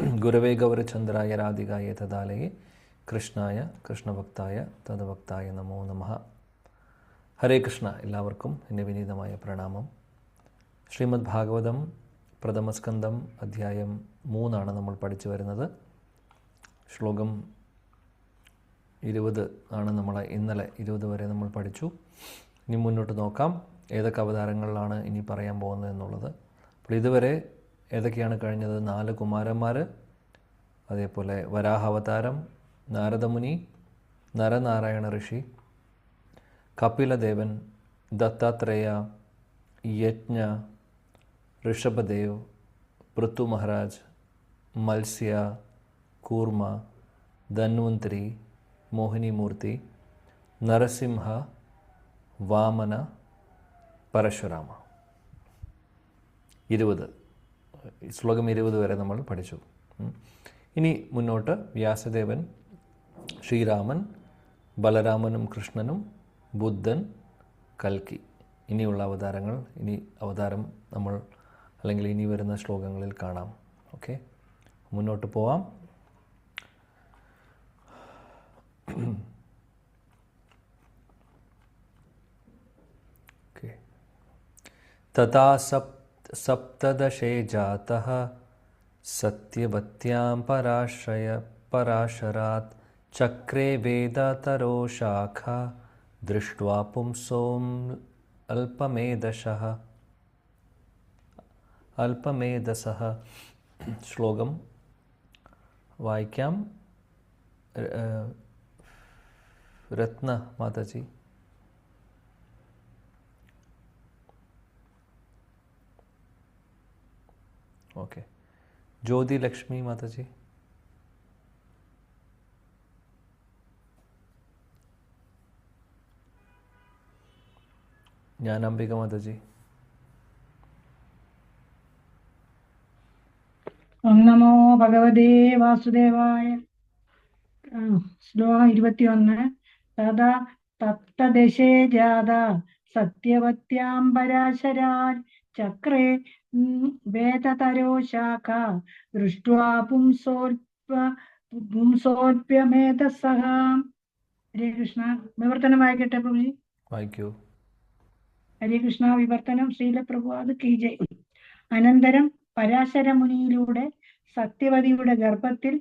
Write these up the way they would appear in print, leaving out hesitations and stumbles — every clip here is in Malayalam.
ഗുരവേ ഗൗരചന്ദ്രായ രാധികായ തദാലയെ കൃഷ്ണായ കൃഷ്ണഭക്തായ തദഭക്തായ നമോ നമഃ. ഹരേ കൃഷ്ണ. എല്ലാവർക്കും എൻ്റെ വിനീതമായ പ്രണാമം. ശ്രീമദ് ഭാഗവതം പ്രഥമസ്കന്ധം അധ്യായം 3 നമ്മൾ പഠിച്ചു വരുന്നത്. ശ്ലോകം 20 ആണ് നമ്മൾ ഇന്നലെ 20 വരെ നമ്മൾ പഠിച്ചു. ഇനി മുന്നോട്ട് നോക്കാം ഏതൊക്കെ അവതാരങ്ങളിലാണ് ഇനി പറയാൻ പോകുന്നത് എന്നുള്ളത്. അപ്പോൾ ഇതുവരെ ഏതൊക്കെയാണ് കഴിഞ്ഞത്? 4 കുമാരന്മാർ, അതേപോലെ വരാഹാവതാരം, നാരദമുനി, നരനാരായണ ഋഷി, കപിലദേവൻ, ദത്താത്രേയ, യജ്ഞ, ഋഷഭദേവ്, പൃഥു മഹാരാജ്, മത്സ്യ, കൂർമ, ധന്വന്തരി, മോഹിനിമൂർത്തി, നരസിംഹ, വാമന, പരശുരാമ. 20 ശ്ലോകം 20 വരെ നമ്മൾ പഠിച്ചു. ഇനി മുന്നോട്ട് വ്യാസദേവൻ, ശ്രീരാമൻ, ബലരാമനും കൃഷ്ണനും, ബുദ്ധൻ, കൽക്കി, ഇനിയുള്ള അവതാരങ്ങൾ അവതാരം നമ്മൾ അല്ലെങ്കിൽ ഇനി വരുന്ന ശ്ലോകങ്ങളിൽ കാണാം. ഓക്കെ, മുന്നോട്ട് പോവാം. തഥാ സപ്തദശേ ജാതഃ സത്യവത്യാം പരാശരാത് ചക്രേ വേദതരോ ശാഖ ദൃഷ്ട്വാ പുംസോം അല്പമേധസഃ. ശ്ലോകം വായിക്കാം. രത്ന മാതാജി. ഓക്കെ. ജ്യോതി ലക്ഷ്മി മാതാജി. ജ്ഞാനാംബിക മാതാജി. ഓം നമോ ഭഗവതേ വാസുദേവായ. ശ്ലോകം 21. തഥാ സപ്തദശേ ജാത സത്യവത്യാം പരാശരാൻ ചക്രേ വേദതരോ ശാഖ ദൃഷ്ട്വാ പുംസോപ്യമേധസഃ. ഹരേ കൃഷ്ണ. വിവർത്തനം വായിക്കട്ടെ പ്രഭുജി. വായിക്കൂ. ഹരേ കൃഷ്ണ. വിവർത്തനം ശ്രീലപ്രഭുപാദ് കി ജയ്. അനന്തരം പരാശര മുനിയിലൂടെ സത്യവതിയുടെ ഗർഭത്തിൽ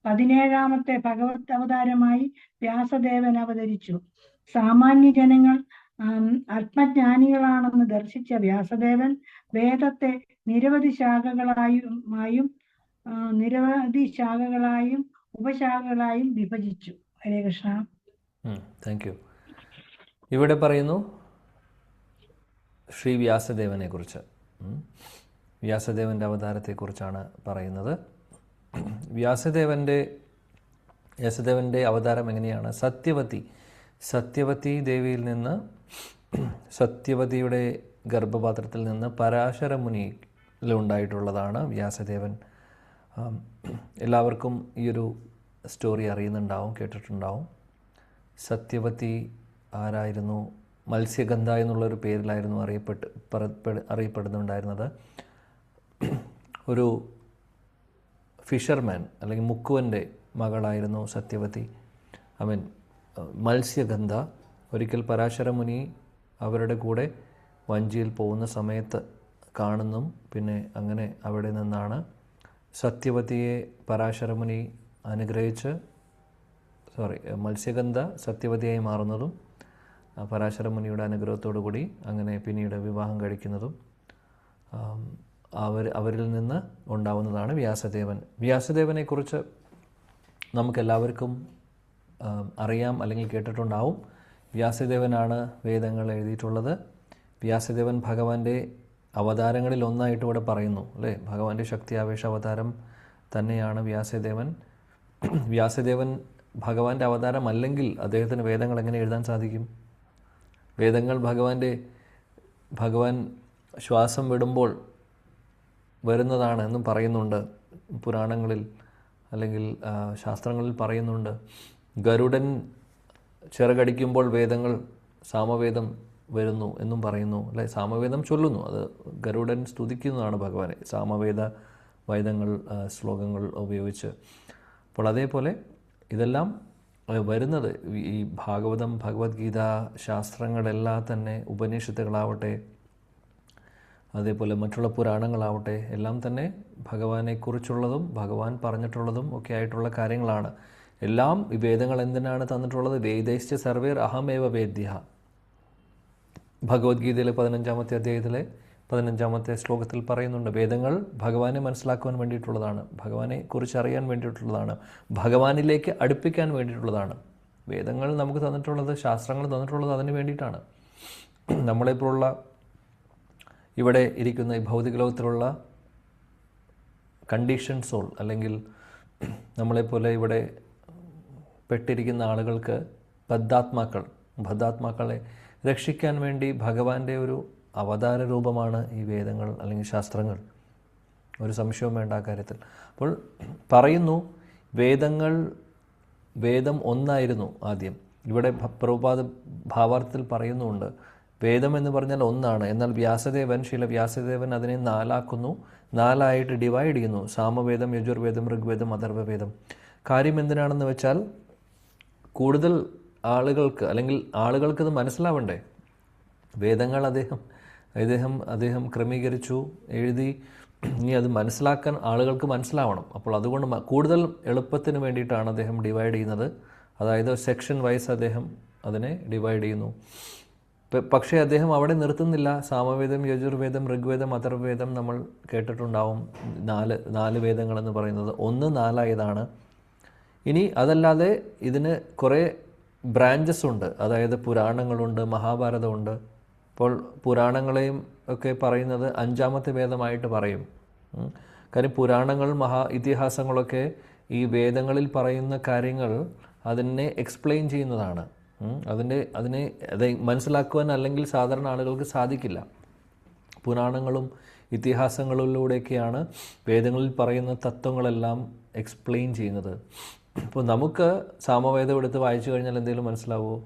17ാമത്തെ ഭഗവത് അവതാരമായി വ്യാസദേവൻ അവതരിച്ചു. സാമാന്യ ജനങ്ങൾ ആത്മജ്ഞാനികളാണെന്ന് ദർശിച്ച വ്യാസദേവൻ വേദത്തെ നിരവധി ശാഖകളായും ഉപശാഖകളായും വിഭജിച്ചു. ഹരേ കൃഷ്ണ. Thank you. ഇവിടെ പറയുന്നു ശ്രീ വ്യാസദേവനെ കുറിച്ച്. വ്യാസദേവൻ്റെ അവതാരത്തെക്കുറിച്ചാണ് പറയുന്നത്. വ്യാസദേവൻ്റെ അവതാരം എങ്ങനെയാണ്? സത്യവതി ദേവിയിൽ നിന്ന്, സത്യവതിയുടെ ഗർഭപാത്രത്തിൽ നിന്ന് പരാശര മുനിയിലുണ്ടായിട്ടുള്ളതാണ് വ്യാസദേവൻ. എല്ലാവർക്കും ഈ ഒരു സ്റ്റോറി അറിയുന്നുണ്ടാവും, കേട്ടിട്ടുണ്ടാവും. സത്യവതി ആരായിരുന്നു? മത്സ്യഗന്ധ എന്നുള്ളൊരു പേരിലായിരുന്നു അറിയപ്പെടുന്നുണ്ടായിരുന്നത്. ഒരു ഫിഷർമാൻ അല്ലെങ്കിൽ മുക്കുവൻ്റെ മകളായിരുന്നു സത്യവതി. മത്സ്യഗന്ധ. ഒരിക്കൽ പരാശര മുനി അവരുടെ കൂടെ വഞ്ചിയിൽ പോകുന്ന സമയത്ത് കാണുന്നു. പിന്നെ അങ്ങനെ അവിടെ നിന്നാണ് സത്യവതിയെ പരാശര മുനി അനുഗ്രഹിച്ച് മത്സ്യഗന്ധ സത്യവതിയായി മാറുന്നതും പരാശര മുനിയുടെ അനുഗ്രഹത്തോടു കൂടി അങ്ങനെ പിന്നീട് വിവാഹം കഴിക്കുന്നതും അവരിൽ നിന്ന് ഉണ്ടാവുന്നതാണ് വ്യാസദേവൻ. വ്യാസദേവനെക്കുറിച്ച് നമുക്കെല്ലാവർക്കും അറിയാം അല്ലെങ്കിൽ കേട്ടിട്ടുണ്ടാവും. വ്യാസദേവനാണ് വേദങ്ങൾ എഴുതിയിട്ടുള്ളത്. വ്യാസദേവൻ ഭഗവാന്റെ അവതാരങ്ങളിൽ ഒന്നായിട്ട് ഇവിടെ പറയുന്നു, അല്ലേ? ഭഗവാന്റെ ശക്തി ആവേശ അവതാരം തന്നെയാണ് വ്യാസദേവൻ. വ്യാസദേവൻ ഭഗവാന്റെ അവതാരം അല്ലെങ്കിൽ അദ്ദേഹത്തിന് വേദങ്ങൾ എങ്ങനെ എഴുതാൻ സാധിക്കും? വേദങ്ങൾ ഭഗവാൻ ശ്വാസം വിടുമ്പോൾ വരുന്നതാണ് എന്നും പറയുന്നുണ്ട്. പുരാണങ്ങളിൽ അല്ലെങ്കിൽ ശാസ്ത്രങ്ങളിൽ പറയുന്നുണ്ട്. ഗരുഡൻ ചിറകടിക്കുമ്പോൾ വേദങ്ങൾ സാമവേദം വരുന്നു എന്നും പറയുന്നു, അല്ലെ? സാമവേദം ചൊല്ലുന്നു. അത് ഗരുഡൻ സ്തുതിക്കുന്നതാണ് ഭഗവാനെ. സാമവേദ വേദങ്ങൾ ശ്ലോകങ്ങൾ ഉപയോഗിച്ച്. അപ്പോൾ അതേപോലെ ഇതെല്ലാം വരുന്നത് ഈ ഭാഗവതം, ഭഗവത്ഗീത, ശാസ്ത്രങ്ങളെല്ലാം തന്നെ, ഉപനിഷത്തുകളാവട്ടെ, അതേപോലെ മറ്റുള്ള പുരാണങ്ങളാവട്ടെ, എല്ലാം തന്നെ ഭഗവാനെക്കുറിച്ചുള്ളതും ഭഗവാൻ പറഞ്ഞിട്ടുള്ളതും ഒക്കെ ആയിട്ടുള്ള കാര്യങ്ങളാണ്. എല്ലാം ഈ വേദങ്ങൾ എന്തിനാണ് തന്നിട്ടുള്ളത്? വേദൈശ്ച സർവേർ അഹമേവ വേദ്യ. ഭഗവത്ഗീതയിലെ 15-ാമത്തെ അധ്യായത്തിലെ 15-ാമത്തെ ശ്ലോകത്തിൽ പറയുന്നുണ്ട്, വേദങ്ങൾ ഭഗവാനെ മനസ്സിലാക്കുവാൻ വേണ്ടിയിട്ടുള്ളതാണ്, ഭഗവാനെ കുറിച്ച് അറിയാൻ വേണ്ടിയിട്ടുള്ളതാണ്, ഭഗവാനിലേക്ക് അടുപ്പിക്കാൻ വേണ്ടിയിട്ടുള്ളതാണ്. വേദങ്ങൾ നമുക്ക് തന്നിട്ടുള്ളത്, ശാസ്ത്രങ്ങൾ തന്നിട്ടുള്ളത് അതിന് വേണ്ടിയിട്ടാണ്. നമ്മളെപ്പോലുള്ള ഇവിടെ ഇരിക്കുന്ന ഈ ഭൗതിക ലോകത്തിലുള്ള കണ്ടീഷൻ സോൾ, അല്ലെങ്കിൽ നമ്മളെപ്പോലെ ഇവിടെ പെട്ടിരിക്കുന്ന ആളുകൾക്ക്, ബദ്ധാത്മാക്കളെ രക്ഷിക്കാൻ വേണ്ടി ഭഗവാന്റെ ഒരു അവതാര രൂപമാണ് ഈ വേദങ്ങൾ അല്ലെങ്കിൽ ശാസ്ത്രങ്ങൾ. ഒരു സംശയവും വേണ്ട ആ കാര്യത്തിൽ. അപ്പോൾ പറയുന്നു, വേദം ഒന്നായിരുന്നു ആദ്യം. ഇവിടെ പ്രഭുപാദ ഭാവാർത്ഥത്തിൽ പറയുന്നുണ്ട്, വേദം എന്ന് പറഞ്ഞാൽ ഒന്നാണ്. എന്നാൽ വ്യാസദേവൻ അതിനെ 4 4ആയിട്ട് ഡിവൈഡ് ചെയ്യുന്നു. സാമവേദം, യജുർവേദം, ഋഗ്വേദം, അഥർവവേദം. കാര്യം എന്തിനാണെന്ന് വെച്ചാൽ, കൂടുതൽ ആളുകൾക്ക്, അല്ലെങ്കിൽ ആളുകൾക്കിത് മനസ്സിലാവണ്ടേ. വേദങ്ങൾ അദ്ദേഹം ക്രമീകരിച്ചു, എഴുതി. ഇനി അത് മനസ്സിലാക്കാൻ ആളുകൾക്ക് മനസ്സിലാവണം. അപ്പോൾ അതുകൊണ്ട് കൂടുതൽ എളുപ്പത്തിന് വേണ്ടിയിട്ടാണ് അദ്ദേഹം ഡിവൈഡ് ചെയ്യുന്നത്. അതായത് സെക്ഷൻ വൈസ് അദ്ദേഹം അതിനെ ഡിവൈഡ് ചെയ്യുന്നു. പക്ഷേ അദ്ദേഹം അവിടെ നിർത്തുന്നില്ല. സാമവേദം, യജുർവേദം, ഋഗ്വേദം, അഥർവവേദം നമ്മൾ കേട്ടിട്ടുണ്ടാവും. 4 വേദങ്ങളെന്ന് പറയുന്നത്. 1 4ആയതാണ്. ഇനി അതല്ലാതെ ഇതിന് കുറേ ബ്രാഞ്ചസ് ഉണ്ട്. അതായത് പുരാണങ്ങളുണ്ട്, മഹാഭാരതമുണ്ട്. അപ്പോൾ പുരാണങ്ങളെയും ഒക്കെ പറയുന്നത് 5-ാമത്തെ വേദമായിട്ട് പറയും. കാര്യം പുരാണങ്ങൾ, ഇതിഹാസങ്ങളൊക്കെ ഈ വേദങ്ങളിൽ പറയുന്ന കാര്യങ്ങൾ അതിനെ എക്സ്പ്ലെയിൻ ചെയ്യുന്നതാണ്. അതിനെ മനസ്സിലാക്കുവാൻ അല്ലെങ്കിൽ സാധാരണ ആളുകൾക്ക് സാധിക്കില്ല. പുരാണങ്ങളും ഇതിഹാസങ്ങളിലൂടെയൊക്കെയാണ് വേദങ്ങളിൽ പറയുന്ന തത്വങ്ങളെല്ലാം എക്സ്പ്ലെയിൻ ചെയ്യുന്നത്. ഇപ്പോൾ നമുക്ക് സാമവേദം എടുത്ത് വായിച്ചു കഴിഞ്ഞാൽ എന്തെങ്കിലും മനസ്സിലാവുമോ?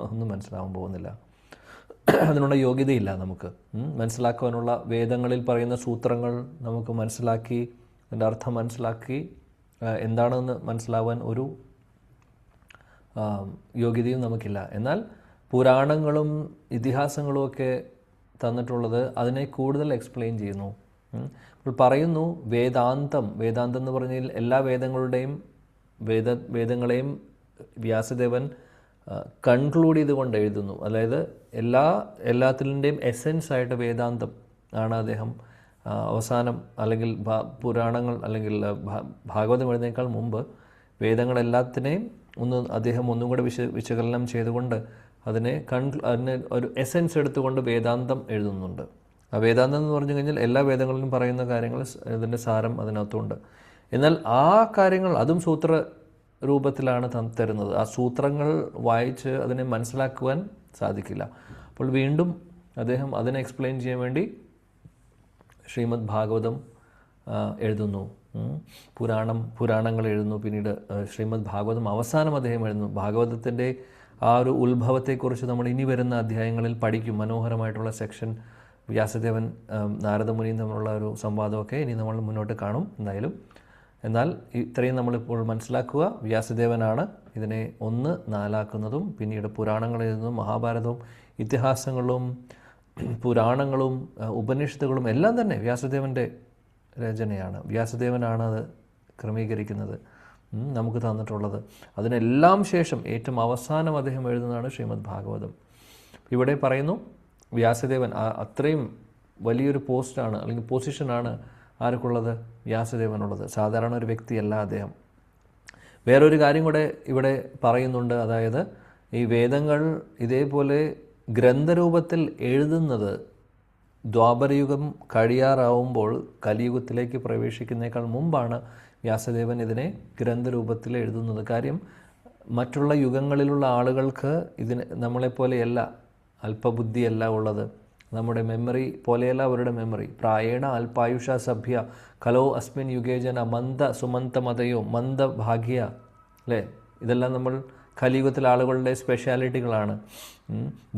ഒന്നും മനസ്സിലാവാൻ പോകുന്നില്ല. അതിനുള്ള യോഗ്യതയില്ല നമുക്ക്. മനസ്സിലാക്കുവാനുള്ള വേദങ്ങളിൽ പറയുന്ന സൂത്രങ്ങൾ നമുക്ക് മനസ്സിലാക്കി, അതിൻ്റെ അർത്ഥം മനസ്സിലാക്കി എന്താണെന്ന് മനസ്സിലാവാൻ ഒരു യോഗ്യതയും നമുക്കില്ല. എന്നാൽ പുരാണങ്ങളും ഇതിഹാസങ്ങളും ഒക്കെ തന്നിട്ടുള്ളത് അതിനെ കൂടുതൽ എക്സ്പ്ലെയിൻ ചെയ്യുന്നു. അപ്പോൾ പറയുന്നു, വേദാന്തം എന്ന് പറഞ്ഞാൽ എല്ലാ വേദങ്ങളെയും വ്യാസദേവൻ കൺക്ലൂഡ് ചെയ്തുകൊണ്ട് എഴുതുന്നു. അതായത് എല്ലാത്തിൻ്റെയും എസെൻസ് ആയിട്ട് വേദാന്തം ആണ് അദ്ദേഹം അവസാനം, അല്ലെങ്കിൽ പുരാണങ്ങൾ അല്ലെങ്കിൽ ഭാഗവതം എഴുതുന്നതിനേക്കാൾ മുമ്പ് വേദങ്ങളെല്ലാത്തിനെയും അദ്ദേഹം ഒന്നും കൂടെ വിശകലനം ചെയ്തുകൊണ്ട് അതിനെ ഒരു എസെൻസ് എടുത്തുകൊണ്ട് വേദാന്തം എഴുതുന്നുണ്ട്. ആ വേദാന്തം എന്ന് പറഞ്ഞു കഴിഞ്ഞാൽ എല്ലാ വേദങ്ങളിലും പറയുന്ന കാര്യങ്ങൾ, ഇതിൻ്റെ സാരം അതിനകത്തുണ്ട്. എന്നാൽ ആ കാര്യങ്ങൾ അതും സൂത്ര രൂപത്തിലാണ് തരുന്നത്. ആ സൂത്രങ്ങൾ വായിച്ച് അതിനെ മനസ്സിലാക്കുവാൻ സാധിക്കില്ല. അപ്പോൾ വീണ്ടും അദ്ദേഹം അതിനെ എക്സ്പ്ലെയിൻ ചെയ്യാൻ വേണ്ടി ശ്രീമദ് ഭാഗവതം എഴുതുന്നു. പുരാണങ്ങൾ എഴുതുന്നു. പിന്നീട് ശ്രീമദ് ഭാഗവതം അവസാനം അദ്ദേഹം എഴുതുന്നു. ഭാഗവതത്തിൻ്റെ ആ ഒരു ഉത്ഭവത്തെക്കുറിച്ച് നമ്മൾ ഇനി വരുന്ന അധ്യായങ്ങളിൽ പഠിക്കും. മനോഹരമായിട്ടുള്ള സെക്ഷൻ വ്യാസദേവൻ നാരദമുനിയും തമ്മിലുള്ള ഒരു സംവാദമൊക്കെ ഇനി നമ്മൾ മുന്നോട്ട് കാണും എന്തായാലും. എന്നാൽ ഇത്രയും നമ്മളിപ്പോൾ മനസ്സിലാക്കുക, വ്യാസദേവനാണ് ഇതിനെ 1 4ആക്കുന്നതും പിന്നീട് പുരാണങ്ങൾ എഴുതുന്നതും മഹാഭാരതവും ഇതിഹാസങ്ങളും പുരാണങ്ങളും ഉപനിഷത്തുകളും എല്ലാം തന്നെ വ്യാസദേവൻ്റെ രചനയാണ്. വ്യാസദേവനാണ് അത് ക്രമീകരിക്കുന്നത്, നമുക്ക് തന്നിട്ടുള്ളത്. അതിനെല്ലാം ശേഷം ഏറ്റവും അവസാനം അദ്ദേഹം എഴുതുന്നതാണ് ശ്രീമദ് ഭാഗവതം. ഇവിടെ പറയുന്നു, വ്യാസദേവൻ അത്രയും വലിയൊരു പോസ്റ്റാണ് അല്ലെങ്കിൽ പൊസിഷനാണ് ആർക്കുള്ളത്? വ്യാസദേവനുള്ളത്. സാധാരണ ഒരു വ്യക്തിയല്ല അദ്ദേഹം. വേറൊരു കാര്യം കൂടെ ഇവിടെ പറയുന്നുണ്ട്. അതായത് ഈ വേദങ്ങൾ ഇതേപോലെ ഗ്രന്ഥരൂപത്തിൽ എഴുതുന്നത് ദ്വാപരയുഗം കഴിയാറാവുമ്പോൾ കലിയുഗത്തിലേക്ക് പ്രവേശിക്കുന്നതിനേക്കാൾ മുമ്പാണ് വ്യാസദേവൻ ഇതിനെ ഗ്രന്ഥരൂപത്തിൽ എഴുതുന്നത്. കാര്യം മറ്റുള്ള യുഗങ്ങളിലുള്ള ആളുകൾക്ക് ഇതിന് നമ്മളെപ്പോലെയല്ല, അല്പബുദ്ധിയല്ല ഉള്ളത്. നമ്മുടെ മെമ്മറി പോലെയല്ല അവരുടെ മെമ്മറി. പ്രായേണ അല്പായുഷ സഭ്യ കലോ അസ്മിൻ യുഗേജന മന്ദ സുമന്തമതയോ മന്ദഭാഗ്യ, അല്ലേ? ഇതെല്ലാം നമ്മൾ കലിയുഗത്തിലെ ആളുകളുടെ സ്പെഷ്യാലിറ്റികളാണ്.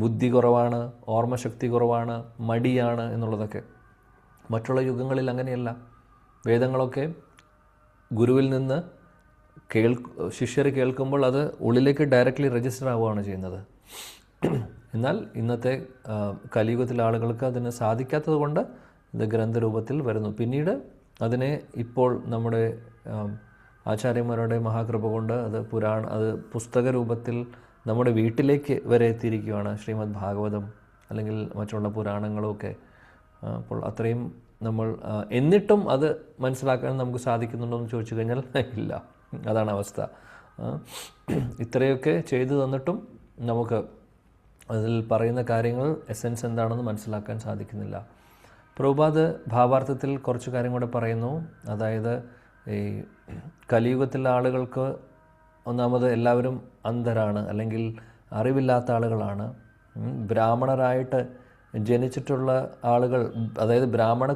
ബുദ്ധി കുറവാണ്, ഓർമ്മശക്തി കുറവാണ്, മടിയാണ് എന്നുള്ളതൊക്കെ. മറ്റുള്ള യുഗങ്ങളിൽ അങ്ങനെയല്ല. വേദങ്ങളൊക്കെ ഗുരുവിൽ നിന്ന് ശിഷ്യർ കേൾക്കുമ്പോൾ അത് ഉള്ളിലേക്ക് ഡയറക്റ്റ്ലി രജിസ്റ്റർ ആവുകയാണ് ചെയ്യുന്നത്. എന്നാൽ ഇന്നത്തെ കലിയുഗത്തിലെ ആളുകൾക്ക് അതിന് സാധിക്കാത്തത് കൊണ്ട് ഇത് ഗ്രന്ഥരൂപത്തിൽ വരുന്നു. പിന്നീട് അതിനെ ഇപ്പോൾ നമ്മുടെ ആചാര്യന്മാരുടെ മഹാകൃപ കൊണ്ട് അത് പുസ്തക രൂപത്തിൽ നമ്മുടെ വീട്ടിലേക്ക് വരെ എത്തിയിരിക്കുകയാണ്. ശ്രീമദ് ഭാഗവതം അല്ലെങ്കിൽ മറ്റുള്ള പുരാണങ്ങളുമൊക്കെ. അപ്പോൾ അത്രയും നമ്മൾ എന്നിട്ടും അത് മനസ്സിലാക്കാൻ നമുക്ക് സാധിക്കുന്നുണ്ടോ എന്ന് ചോദിച്ചു കഴിഞ്ഞാൽ ഇല്ല. അതാണ് അവസ്ഥ. ഇത്രയൊക്കെ ചെയ്തു തന്നിട്ടും നമുക്ക് അതിൽ പറയുന്ന കാര്യങ്ങൾ എസെൻസ് എന്താണെന്ന് മനസ്സിലാക്കാൻ സാധിക്കുന്നില്ല. പ്രഭുപാദ് ഭാവാർത്ഥത്തിൽ കുറച്ച് കാര്യം കൂടെ പറയുന്നു. അതായത് ഈ കലിയുഗത്തിലെ ആളുകൾക്ക് ഒന്നാമത് എല്ലാവരും അന്ധരാണ്, അല്ലെങ്കിൽ അറിവില്ലാത്ത ആളുകളാണ്. ബ്രാഹ്മണരായിട്ട് ജനിച്ചിട്ടുള്ള ആളുകൾ, അതായത് ബ്രാഹ്മണ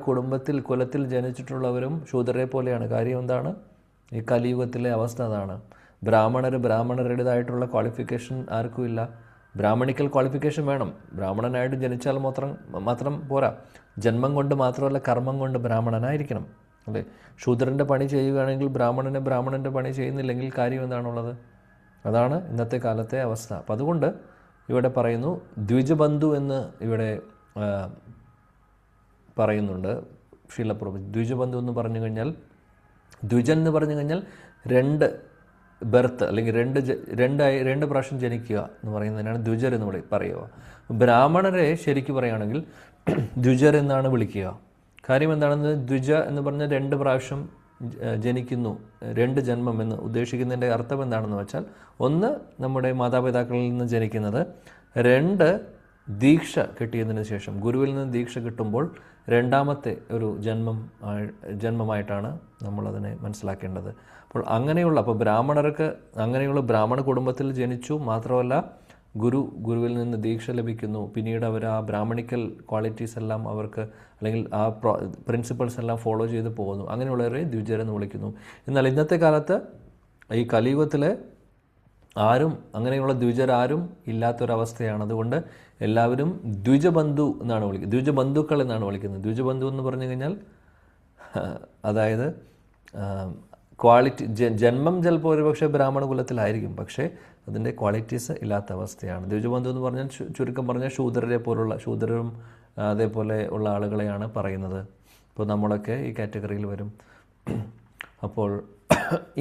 കുലത്തിൽ ജനിച്ചിട്ടുള്ളവരും ശൂദ്രരെ പോലെയാണ്. കാര്യം എന്താണ്? ഈ കലിയുഗത്തിലെ അവസ്ഥ അതാണ്. ബ്രാഹ്മണരുടേതായിട്ടുള്ള ക്വാളിഫിക്കേഷൻ ആർക്കും ഇല്ല. ബ്രാഹ്മണിക്കൽ ക്വാളിഫിക്കേഷൻ വേണം. ബ്രാഹ്മണനായിട്ട് ജനിച്ചാൽ മാത്രം പോരാ. ജന്മം കൊണ്ട് മാത്രമല്ല, കർമ്മം കൊണ്ട് ബ്രാഹ്മണനായിരിക്കണം. അല്ലേ? ശൂദ്രൻ്റെ പണി ചെയ്യുകയാണെങ്കിൽ ബ്രാഹ്മണൻ്റെ പണി ചെയ്യുന്നില്ലെങ്കിൽ കാര്യം എന്താണുള്ളത്? അതാണ് ഇന്നത്തെ കാലത്തെ അവസ്ഥ. അപ്പം അതുകൊണ്ട് ഇവിടെ പറയുന്നു ദ്വിജബന്ധു എന്ന് ഇവിടെ പറയുന്നുണ്ട് ശീലപ്രഭു. ദ്വിജബന്ധു എന്ന് പറഞ്ഞു കഴിഞ്ഞാൽ, ദ്വിജൻ എന്ന് പറഞ്ഞു കഴിഞ്ഞാൽ രണ്ട് ബർത്ത്, അല്ലെങ്കിൽ രണ്ട് പ്രാവശ്യം ജനിക്കുക എന്ന് പറയുന്നതിനാണ് ദ്വിജർ എന്ന് പറയുക. ബ്രാഹ്മണരെ ശരിക്കും പറയുകയാണെങ്കിൽ ദ്വിജർ എന്നാണ് വിളിക്കുക. കാര്യം എന്താണെന്ന്, ദ്വിജ എന്ന് പറഞ്ഞാൽ 2 പ്രാവശ്യം ജനിക്കുന്നു, 2 ജന്മം എന്ന് ഉദ്ദേശിക്കുന്നതിൻ്റെ അർത്ഥം എന്താണെന്ന് വെച്ചാൽ, 1 നമ്മുടെ മാതാപിതാക്കളിൽ നിന്ന് ജനിക്കുന്നത്, 2 ദീക്ഷ കിട്ടിയതിന് ശേഷം ഗുരുവിൽ നിന്ന് ദീക്ഷ കിട്ടുമ്പോൾ രണ്ടാമത്തെ ഒരു ജന്മമായിട്ടാണ് നമ്മളതിനെ മനസ്സിലാക്കേണ്ടത്. അപ്പോൾ അപ്പോൾ ബ്രാഹ്മണർക്ക് അങ്ങനെയുള്ള ബ്രാഹ്മണ കുടുംബത്തിൽ ജനിച്ചു, മാത്രമല്ല ഗുരുവിൽ നിന്ന് ദീക്ഷ ലഭിക്കുന്നു. പിന്നീട് അവർ ആ ബ്രാഹ്മണിക്കൽ ക്വാളിറ്റീസ് എല്ലാം അവർക്ക്, അല്ലെങ്കിൽ ആ പ്രിൻസിപ്പിൾസ് എല്ലാം ഫോളോ ചെയ്ത് പോകുന്നു. അങ്ങനെയുള്ളവരെ ദ്വിജരെന്ന് വിളിക്കുന്നു. എന്നാൽ ഇന്നത്തെ കാലത്ത് ഈ കലിയുഗത്തിൽ അങ്ങനെയുള്ള ദ്വിജരാരും ഇല്ലാത്തൊരവസ്ഥയാണ്. അതുകൊണ്ട് എല്ലാവരും ദ്വിജബന്ധു എന്നാണ് വിളിക്കുന്നത്, ദ്വിജബന്ധുക്കൾ എന്നാണ് വിളിക്കുന്നത്. ദ്വിജബന്ധു എന്ന് പറഞ്ഞു കഴിഞ്ഞാൽ അതായത് ക്വാളിറ്റി, ജന്മം ചിലപ്പോൾ ഒരുപക്ഷെ ബ്രാഹ്മണ കുലത്തിലായിരിക്കും, പക്ഷേ അതിൻ്റെ ക്വാളിറ്റീസ് ഇല്ലാത്ത അവസ്ഥയാണ്. ദ്വിജബന്ധു എന്ന് പറഞ്ഞാൽ ചുരുക്കം പറഞ്ഞാൽ ശൂദ്രരും അതേപോലെ ഉള്ള ആളുകളെയാണ് പറയുന്നത്. ഇപ്പോൾ നമ്മളൊക്കെ ഈ കാറ്റഗറിയിൽ വരും. അപ്പോൾ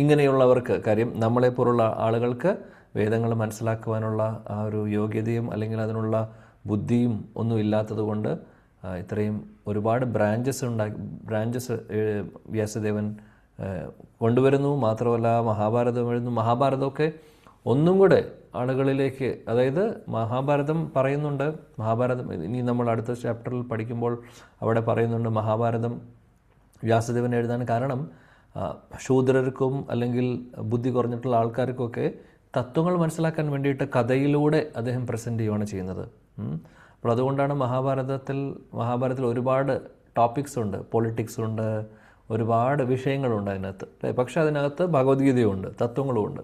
ഇങ്ങനെയുള്ളവർക്ക്, കാര്യം നമ്മളെപ്പോലുള്ള ആളുകൾക്ക് വേദങ്ങൾ മനസ്സിലാക്കുവാനുള്ള ആ ഒരു യോഗ്യതയും അല്ലെങ്കിൽ അതിനുള്ള ബുദ്ധിയും ഒന്നും ഇല്ലാത്തത് കൊണ്ട് ഇത്രയും ഒരുപാട് ബ്രാഞ്ചസ് വ്യാസദേവൻ കൊണ്ടുവരുന്നു. മാത്രമല്ല മഹാഭാരതം എഴുതുന്നു. മഹാഭാരതമൊക്കെ ഒന്നും കൂടെ ആളുകളിലേക്ക്, അതായത് മഹാഭാരതം പറയുന്നുണ്ട്. മഹാഭാരതം ഇനി നമ്മൾ അടുത്ത ചാപ്റ്ററിൽ പഠിക്കുമ്പോൾ അവിടെ പറയുന്നുണ്ട്, മഹാഭാരതം വ്യാസദേവൻ എഴുതാൻ കാരണം ശൂദ്രർക്കും അല്ലെങ്കിൽ ബുദ്ധി കുറഞ്ഞിട്ടുള്ള ആൾക്കാർക്കൊക്കെ തത്വങ്ങൾ മനസ്സിലാക്കാൻ വേണ്ടിയിട്ട് കഥയിലൂടെ അദ്ദേഹം പ്രസൻറ്റ് ചെയ്യുകയാണ് ചെയ്യുന്നത്. അപ്പോൾ അതുകൊണ്ടാണ് മഹാഭാരതത്തിൽ ഒരുപാട് ടോപ്പിക്സ് ഉണ്ട്, പൊളിറ്റിക്സ് ഉണ്ട്, ഒരുപാട് വിഷയങ്ങളുണ്ട് അതിനകത്ത്. പക്ഷേ അതിനകത്ത് ഭഗവത്ഗീതയുണ്ട്, തത്വങ്ങളുമുണ്ട്.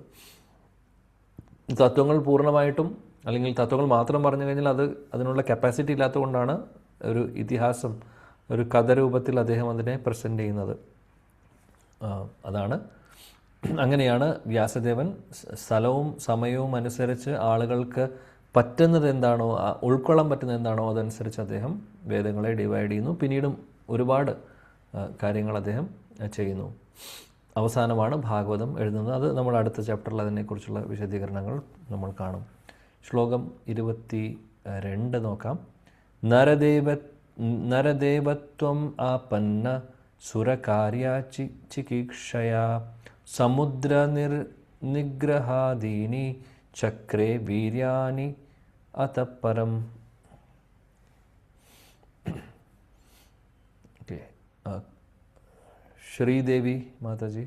തത്വങ്ങൾ പൂർണ്ണമായിട്ടും, അല്ലെങ്കിൽ തത്വങ്ങൾ മാത്രം പറഞ്ഞു കഴിഞ്ഞാൽ അതിനുള്ള കപ്പാസിറ്റി ഇല്ലാത്തതുകൊണ്ടാണ് ഒരു ഇതിഹാസം, ഒരു കഥരൂപത്തിൽ അദ്ദേഹം അതിനെ പ്രസൻറ്റ് ചെയ്യുന്നത്. അങ്ങനെയാണ് വ്യാസദേവൻ സ്ഥലവും സമയവും അനുസരിച്ച് ആളുകൾക്ക് പറ്റുന്നത് എന്താണോ, ഉൾക്കൊള്ളാൻ പറ്റുന്നത് എന്താണോ അതനുസരിച്ച് അദ്ദേഹം വേദങ്ങളെ ഡിവൈഡ് ചെയ്യുന്നു. പിന്നീടും ഒരുപാട് കാര്യങ്ങൾ അദ്ദേഹം ചെയ്യുന്നു. അവസാനമാണ് ഭാഗവതം എഴുതുന്നത്. അത് നമ്മൾ അടുത്ത ചാപ്റ്ററിൽ അതിനെക്കുറിച്ചുള്ള വിശദീകരണങ്ങൾ നമ്മൾ കാണും. ശ്ലോകം 22 നോക്കാം. നരദേവത്വം ആപന്ന സുരകാര്യ ചികിത്സയാ സമുദ്ര നിഗ്രഹാദീനി ചക്രേ വീര്യാനി അതപരം. ശ്രീദേവി മാതാജി.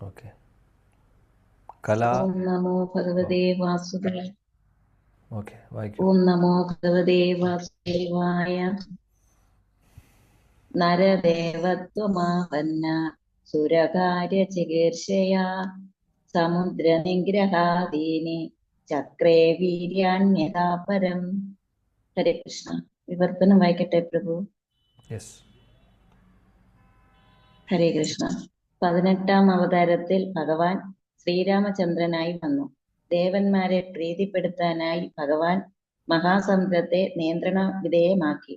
ഓക്കെ. ഓം നമോ ഭഗവതേ വാസുദേവായ. ഓക്കെ, വായിക്കൂ. ഓം നമോ ഭഗവതേ വാസുദേവായ. നരദേവത്വമാപന്ന സുരകാര്യ ചികീർഷയാ സമുദ്ര നിഗ്രഹാദീനി ചക്രേ വീര്യാണ്യഥാ പരം. ഹരേ കൃഷ്ണ. വിവർത്തനം വായിക്കട്ടെ പ്രഭു. യെസ്. ഹരേ കൃഷ്ണ. 18-ാം അവതാരത്തിൽ ഭഗവാൻ ശ്രീരാമചന്ദ്രനായി വന്നു. ദേവന്മാരെ പ്രീതിപ്പെടുത്താനായി ഭഗവാൻ മഹാസമുദ്രത്തെ നിയന്ത്രണ വിധേയമാക്കി.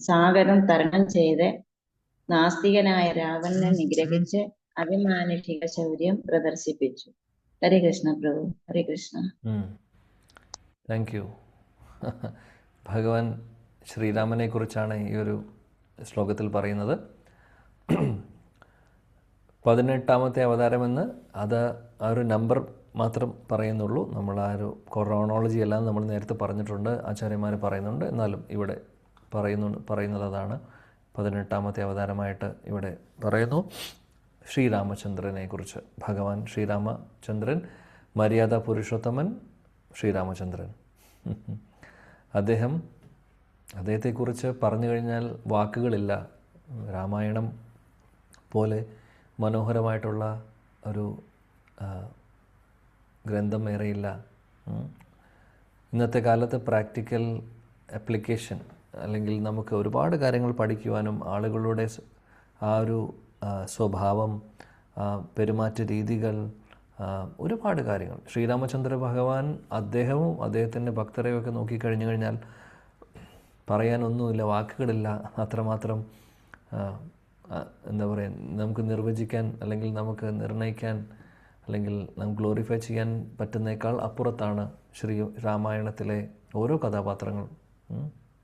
സാഗരം തരണം ചെയ്ത് നാസ്തികനായ രാവണനെ നിഗ്രഹിച്ച് അഭിമാനുഷിക ശൗര്യം പ്രദർശിപ്പിച്ചു. ഹരേ കൃഷ്ണ പ്രഭു. ഹരേ കൃഷ്ണ. Thank you. ഭഗവാൻ ശ്രീരാമനെ കുറിച്ചാണ് ഈ ഒരു ശ്ലോകത്തിൽ പറയുന്നത്. 18-ാമത്തെ അവതാരമെന്ന് അത് ആ ഒരു നമ്പർ മാത്രം പറയുന്നുള്ളൂ. നമ്മൾ ആ ഒരു ക്രോണോളജി എല്ലാം നമ്മൾ നേരത്തെ പറഞ്ഞിട്ടുണ്ട്, ആചാര്യന്മാർ പറയുന്നുണ്ട്. എന്നാലും ഇവിടെ പറയുന്നത് അതാണ്. 18-ാമത്തെ അവതാരമായിട്ട് ഇവിടെ പറയുന്നു ശ്രീരാമചന്ദ്രനെ കുറിച്ച്. ഭഗവാൻ ശ്രീരാമചന്ദ്രൻ, മര്യാദ പുരുഷോത്തമൻ ശ്രീരാമചന്ദ്രൻ. അദ്ദേഹത്തെക്കുറിച്ച് പറഞ്ഞു കഴിഞ്ഞാൽ വാക്കുകളില്ല. രാമായണം പോലെ മനോഹരമായിട്ടുള്ള ഒരു ഗ്രന്ഥം വേറെയില്ല. ഇന്നത്തെ കാലത്ത് പ്രാക്ടിക്കൽ ആപ്ലിക്കേഷൻ അല്ലെങ്കിൽ നമുക്ക് ഒരുപാട് കാര്യങ്ങൾ പഠിക്കുവാനും ആളുകളുടെ ആ ഒരു സ്വഭാവം, പെരുമാറ്റ രീതികൾ, ഒരുപാട് കാര്യങ്ങൾ ശ്രീരാമചന്ദ്ര ഭഗവാൻ അദ്ദേഹവും അദ്ദേഹത്തിൻ്റെ ഭക്തരെയൊക്കെ നോക്കിക്കഴിഞ്ഞു കഴിഞ്ഞാൽ പറയാനൊന്നുമില്ല, വാക്കുകളില്ല. അത്രമാത്രം എന്താ പറയുക, നമുക്ക് നിർവചിക്കാൻ അല്ലെങ്കിൽ നമുക്ക് നിർണ്ണയിക്കാൻ അല്ലെങ്കിൽ നമുക്ക് ഗ്ലോറിഫൈ ചെയ്യാൻ പറ്റുന്നേക്കാൾ അപ്പുറത്താണ് ശ്രീ രാമായണത്തിലെ ഓരോ കഥാപാത്രങ്ങളും.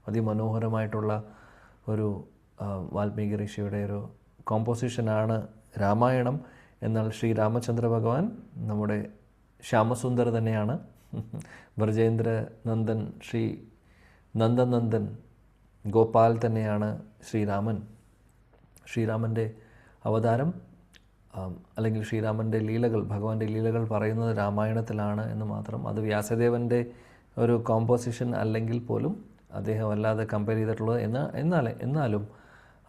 അതിമനോഹരമായിട്ടുള്ള ഒരു വാൽമീകി ഋഷിയുടെ ഒരു കോമ്പോസിഷനാണ് രാമായണം. എന്നാൽ ശ്രീ രാമചന്ദ്ര ഭഗവാൻ നമ്മുടെ ശ്യാമസുന്ദർ തന്നെയാണ്. ബ്രജേന്ദ്ര നന്ദൻ, ശ്രീ നന്ദനന്ദൻ ഗോപാൽ തന്നെയാണ് ശ്രീരാമൻ. ശ്രീരാമൻ്റെ അവതാരം അല്ലെങ്കിൽ ശ്രീരാമൻ്റെ ലീലകൾ, ഭഗവാന്റെ ലീലകൾ പറയുന്നത് രാമായണത്തിലാണ് എന്ന് മാത്രം. അത് വ്യാസദേവൻ്റെ ഒരു കോമ്പോസിഷൻ അല്ലെങ്കിൽ പോലും അദ്ദേഹം അല്ലാതെ കമ്പയർ ചെയ്തിട്ടുള്ളത്. എന്നാലും